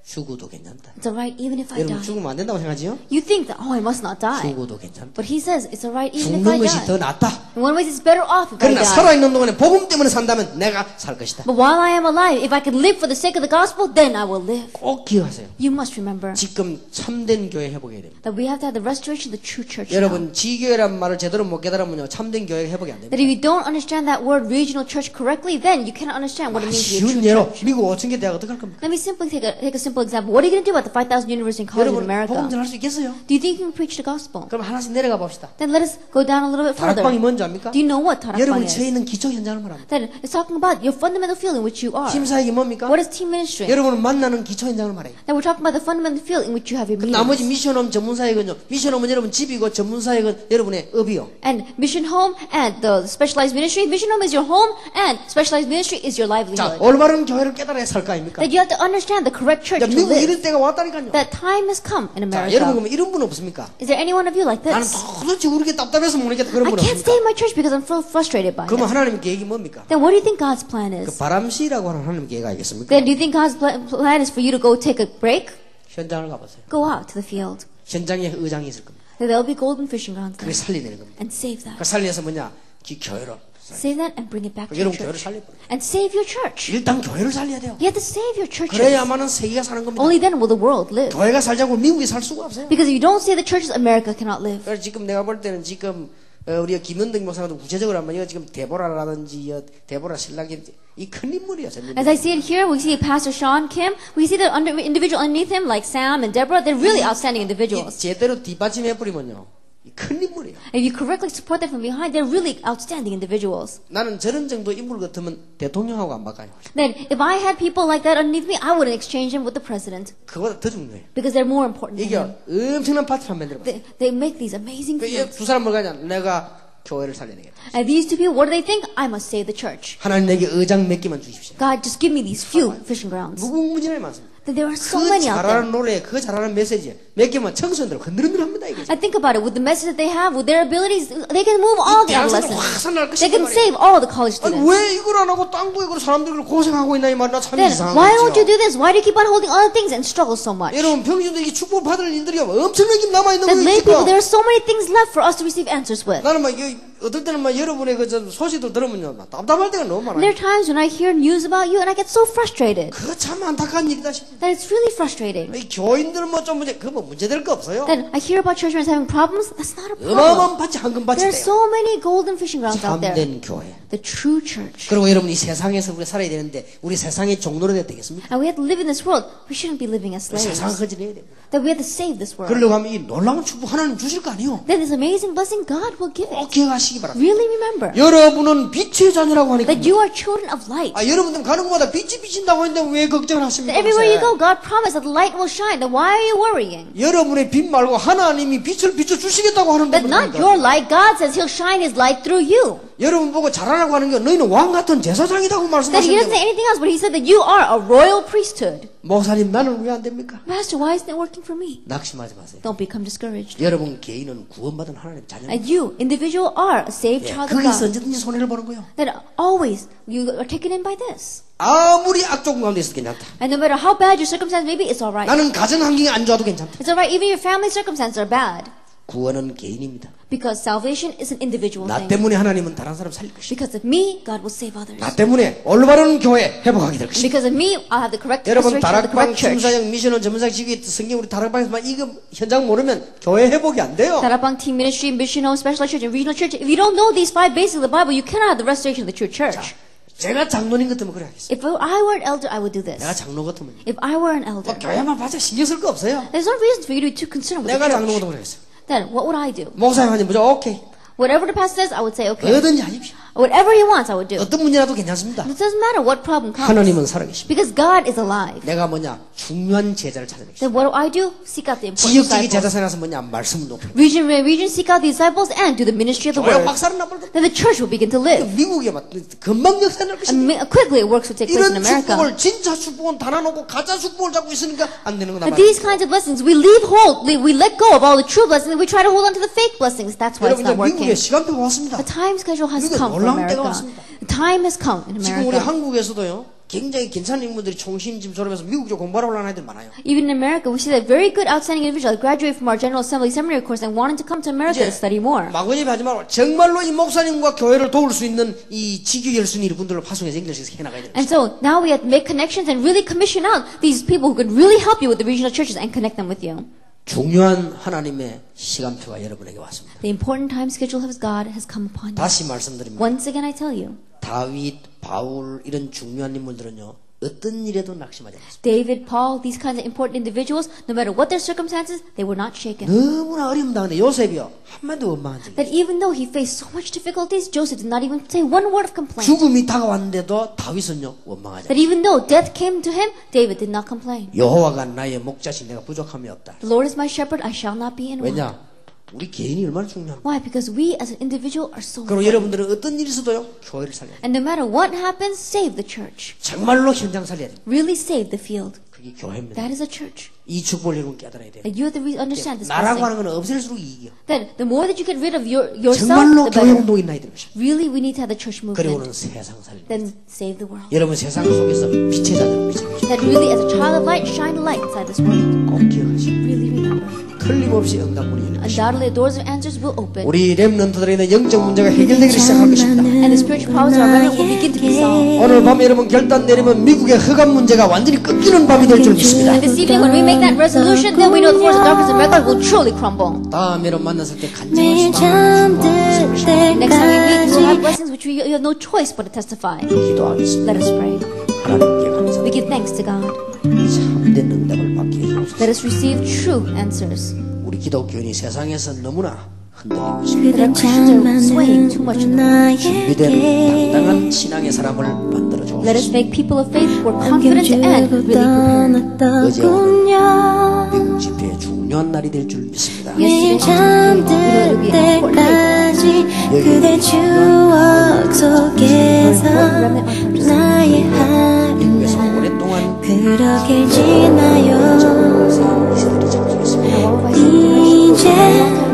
죽어도 괜찮다. It's alright even if I 여러분 die. 죽으면 안 된다고 생각하지요? You think that, oh, I must not die. 죽어도 괜찮다. But he says it's alright even if I 죽는 것이 die. 더 낫다. In one way, it's better off if I 그러나 die. 살아있는 동안에 복음 때문에 산다면 내가 살 것이다. But while I am alive, if I can live for the sake of the gospel, then I will live. 꼭 기억하세요. You must remember 지금 참된 교회 회복해야 됩니다. that we have to have the restoration of the true church now. 여러분 지교회란 말을 제대로 못 깨달으면요 참된 교회 회복이 안 됩니다. That if you don't understand that word regional church correctly, then you cannot understand what it means to be a 쉬운 true 예로 church. 미국 5천 개 대학 어떻게 할 겁니까? Let me simply take a simple simple example. What are you going to do about the 5,000 universities and colleges in 여러분 America? 복음 전할 수 있겠어요? Do you think you can preach the gospel? 그럼 하나씩 내려가 봅시다. Then let us go down a little bit further. 다락방이 뭔지 압니까? Do you know what 다락방 여러분이 is? 처해 있는 기초 현장을 말합니다. Then it's talking about your fundamental field in which you are. 팀사역이 뭡니까? What is team ministry? 여러분을 만나는 기초 현장을 말해요. Then we're talking about the fundamental field in which you have your 나머지 meetings. 미션홈 전문사역은요. 미션홈은 여러분 집이고 전문사역은 여러분의 업이요. And mission home and the specialized ministry. Mission home is your home and specialized ministry is your 자, livelihood. 올바른 교회를 깨달아야 살 거 아닙니까? That you have to understand the correct church 자, to 미국 live. 이럴 때가 왔다니까요. That time has come in 자, 여러분 America. 그러면 이런 분 없습니까? Is there any one of you like 나는 this? 도대체 우리게 답답해서 못 오겠다 그런 I 분 can't stay 없습니까? in my church because I'm frustrated by 그러면 it. 하나님 계획이 뭡니까? Then what do you think God's plan 그 is? 바람씨라고 하는 하나님 계획이 알겠습니까? Then do you think God's plan is for you to go take a break? 현장을 가보세요. Go out to the field. 현장에 의장이 있을 겁니다. Then there'll be golden fishing grounds 그게 there. 살리내는 겁니다. And save that. 그 살려서 뭐냐? 교회로. Save that and bring it back to your 여러분 교회를 church. 살려버려요. And save your church. 일단 교회를 살려야 돼요. You have to save your churches. 그래야만은 세계가 사는 겁니다. Only then will the world live. 교회가 살자고 미국이 살 수가 없어요. Because if you don't save the churches, America cannot live. 그래서 지금 내가 볼 때는 지금 우리가 김현덕 목사도 구체적으로 하면 이거 지금 데보라라든지 데보라 신랑이 이 큰 인물이야. As I see it here, we see Pastor Sean Kim. We see the individual underneath him, like Sam and Deborah. They're really outstanding 이 individuals. 제대로 뒷받침해 버리면요, 이 큰 인물이에요. If you correctly support them from behind, they're really outstanding individuals. 나는 저런 정도 인물 같으면 대통령하고 안 바꿔요. Then, if I had people like that underneath me, I wouldn't exchange them with the president 그거보다 더 중요해요. because they're more important than 이게 him. 엄청난 파트를 만들어봤어요. They make these amazing fields. 두 사람 뭘 가냐? 내가 교회를 살려내겠다. And these two people, what do they think? I must save the church. 하나님 내게 의장 몇 개만 주십시오. God, just give me these few fishing grounds. 무궁무진하게 많습니다. Then there are so 그 many out there. 잘하는 노래, 그 잘하는 메시지 몇 개만 청소년들 흔들흔들합니다 이게. I think about it. With the message that they have, with their abilities, they can move all the 대학생들 adolescents. 확 살날 They 것이란 can 말이에요. save all the college 아니 students. 왜 이걸 안 하고 땅 구해 그 사람들이 고생하고 있나 이 말이야. 참 Then 이상한 why don't you 거죠. do this? Why do you keep on holding other things and struggle so much? 여러분 평신도 이게 축복 받을 일들이 엄청나게 남아 있는 Then lay people, 거니까. there are so many things left for us to receive answers with. 나는 막 어떨 때는 막 여러분의 그 소식들 들으면요 나 답답할 때가 너무 And there 많아요. are times when I hear news about you and I get so frustrated. 그거 참 안타까운 일이다 싶어요. That it's really frustrating. 이 교인들 뭐 좀 문제 그뭐 문제될 거 없어요. Then I hear about church members having problems. That's not a problem. 어마어마한 밭이 황금 밭이 There are 돼요. so many golden fishing grounds out there. 참된 교회. The true church. 그리고 여러분 이 세상에서 우리가 살아야 되는데 우리 세상의 종로로 돼야 되겠습니까? And we have to live in this world. We shouldn't be living as slaves. 세상 허전해야 됩니다. That we have to save this world. 그러려고 하면 이 놀라운 축복 하나님 주실 거 아니에요. Then this amazing blessing God will give 꼭 it. 기억하시기 바랍니다. Really remember 여러분은 빛의 자녀라고 하니까 that you are children of light. 여러분들 가는 곳마다 빛이 비친다고 했는데 왜 걱정을 하십니까? That everywhere you go, God promised that the light will shine. Then why are you worrying? 여러분의 빛 말고 하나님이 빛을 비춰주시겠다고 하는 That not your 겁니다. light, God says He'll shine His light through you. 여러분 보고 잘하라고 하는 게 너희는 왕 같은 제사장이라고 That He doesn't say 말씀하셨는데 anything else, but He said that you are a royal priesthood. 목사님 나는 왜 안 됩니까? Master, why isn't it working for me? 낙심하지 마세요. Don't become discouraged. 여러분 개인은 구원받은 하나님 자녀입니다. And you, individual, are a saved child of 거기서 God. 언제든지 손해를 보는 거예요. That always you are taken in by this. 아무리 악조건 가운데 있어도 괜찮다. And no matter how bad your circumstance may be, it's alright. 나는 가정 환경이 안 좋아도 괜찮다. It's alright, even your family circumstances are bad. 구원은 개인입니다. Because salvation is an individual 나 thing. 때문에 하나님은 다른 사람 살릴 것이다. Because of me, God will save others. 나 때문에 올바른 교회 회복하게 될 것이다. Because of me, I'll have the correct 여러분 restoration of the 다락방 correct church. 춤사역 미션원 전문사역 지구에 성경 우리 다락방에서만 이거 현장 모르면 교회 회복이 안 돼요. Tarapang Team Ministry, Mission Home, Specialized Church, and Regional Church. If you don't know these 5 basics of the Bible, you cannot have the restoration of the true church. 제가 장로님 같으면 그래 하겠어요. If I were an elder, I would do 내가 this. 장로 같으면 If I were an elder, 교회만 봐자 신경 쓸 거 없어요. there's no reason for you to be too concerned with the 내가 장로 church. 같으면 그래 하겠어요. Then what would I do? 목사님 하니 뭐죠? 오케이. Whatever the pastor says, I would say, okay. 뭐든지 하십시오. Whatever he wants, I would do. 어떤 문제라도 괜찮습니다. It doesn't matter what problem comes. 하나님은 살아계십니다. Because God is alive. 내가 뭐냐? 중요한 제자를 찾아내겠습니다. Then what do I do? Seek out the important 지역적인 disciples. 제자생활에서 뭐냐? 말씀을 높여. Region seek out the disciples and do the ministry of the 교회 word. 박살은 나볼 겁니다. Then the church will begin to live. 미국에 막 금방 역사 날 것입니다. And quickly works will take place in 이런 America. 축복을 진짜 축복은 다 나누고 가짜 축복을 잡고 있으니까 안 되는 거다 And these 말이에요. kinds of blessings, we we let go of all the true blessings and we try to hold on to the fake blessings. That's why it's 여러분 이제 not working. 미국에 시간표가 왔습니다. The time schedule has 미국에 come for 놀라운 때가 America. 왔습니다. The time has come in 지금 우리 America. 한국에서도요. 굉장히 괜찮은 인물들이 총신 지금 졸업해서 미국 쪽 공부하러 올라가는 애들 많아요. Even in America, we see that very good, outstanding individuals graduate from our General Assembly seminary course and wanting to come to America to study more. 마구잡이 하지 말고 정말로 이 목사님과 교회를 도울 수 있는 이 지교 열순이 분들을 파송해서 연결해서 해나가야 돼요. And so now we have to make connections and really commission out these people who could really help you with the regional churches and connect them with you. 중요한 하나님의 시간표가 여러분에게 왔습니다. The important time schedule of God has come upon you. 다시 말씀드립니다. Once again, I tell you, 다윗, 바울 이런 중요한 인물들은요. 어떤 일에도 낙심하지 않았습니다. David, Paul, these kinds of important individuals, no matter what their circumstances, they were not shaken. 너무나 어려움 당하는데 요셉이요 한마디도 원망한 적이 That even though he faced so much difficulties, Joseph did not even say one word of complaint. 죽음이 다가왔는데도 다윗은요 원망하지 That even though death came to him, David did not complain. 여호와가 나의 목자시 내가 부족함이 없다. The Lord is my shepherd, I shall not be in want. 왜냐? 우리 개인이 얼마나 중요합니까? Why? Because we as an individual are so 그리고 important. 여러분들은 어떤 일이 있어도요 교회를 살려야 돼요. And no matter what happens, save the church. 정말로 현장 살려야 돼요. Really save the field. 그게 교회입니다. That is a church. 이 축복을 여러분 깨달아야 돼요. That you have to understand this 나라고 blessing. 하는 건 없앨수록 이익이요. That the more that you get rid of yourself, 정말로 the 교회 better. 운동이 나야 되는 것이죠. Really, we need to have the church 그리고는 movement. 세상 살려. Then save the world. 여러분 세상 속에서 빛의 자녀를 비춰주시오. That really, as a child of light, shine a light inside this world. 꼭 기억하시오. Really remember. 틀림없이 응답문이 열릴 것이오. Undoubtedly, the doors of answers will open. 우리 렘넌트들에 있는 영적 문제가 해결되기 시작할 것입니다. And the spiritual problems of our remnant will begin to be solved. 오늘 밤 여러분 결단 내리면 미국의 흑암 문제가 완전히 끊기는 밤이 될 줄 믿습니다. This evening, when we make that resolution, then we know the force of darkness and America will truly crumble. 다음 여러분 만났을 때 간증할 수 있는 Next time we meet, we will have blessings which we have no choice but to testify. 기도하겠습니다. Let us pray. 하나님께 We 감사합니다. give thanks to God. 참된 응답을 받게 해주옵소서. Let us receive true answers. 우리 기독교인이 세상에서 너무나 흔들리고 있습니다. That our Christians are swaying too much in the world. 준비된 당당한 신앙의 사람을 만들어 Let us 주옵소서. make people of faith who are confident and really prepared. 어제 오늘 미국 집회의 중요한 날이 될 줄 믿습니다. Yesterday, we know it will be an important day. 그대 추억 속에서 나의 미국에서 하루는 오랫동안 그렇게 지나요. 이들이 잠수했습니다. 이제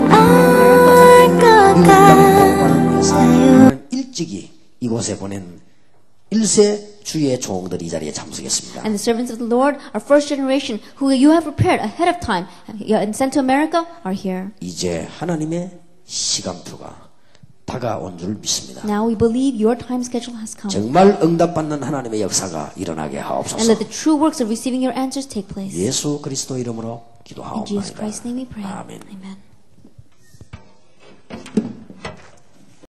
알 것 같아요. 일찍이 이곳에 보낸 1세 주의 종들이 이 자리에 참석했습니다. And the servants of the Lord, our first generation, who you have prepared ahead of time and sent to America, are here. 이제 하나님의 시간표가 다가온 줄 믿습니다. Now we believe your time schedule has come. 정말 응답받는 하나님의 역사가 일어나게 And 하옵소서. let the true works of receiving your answers take place. 예수 그리스도 이름으로 In Jesus 기도하옵나이다. Christ's name we pray. 아멘. Amen.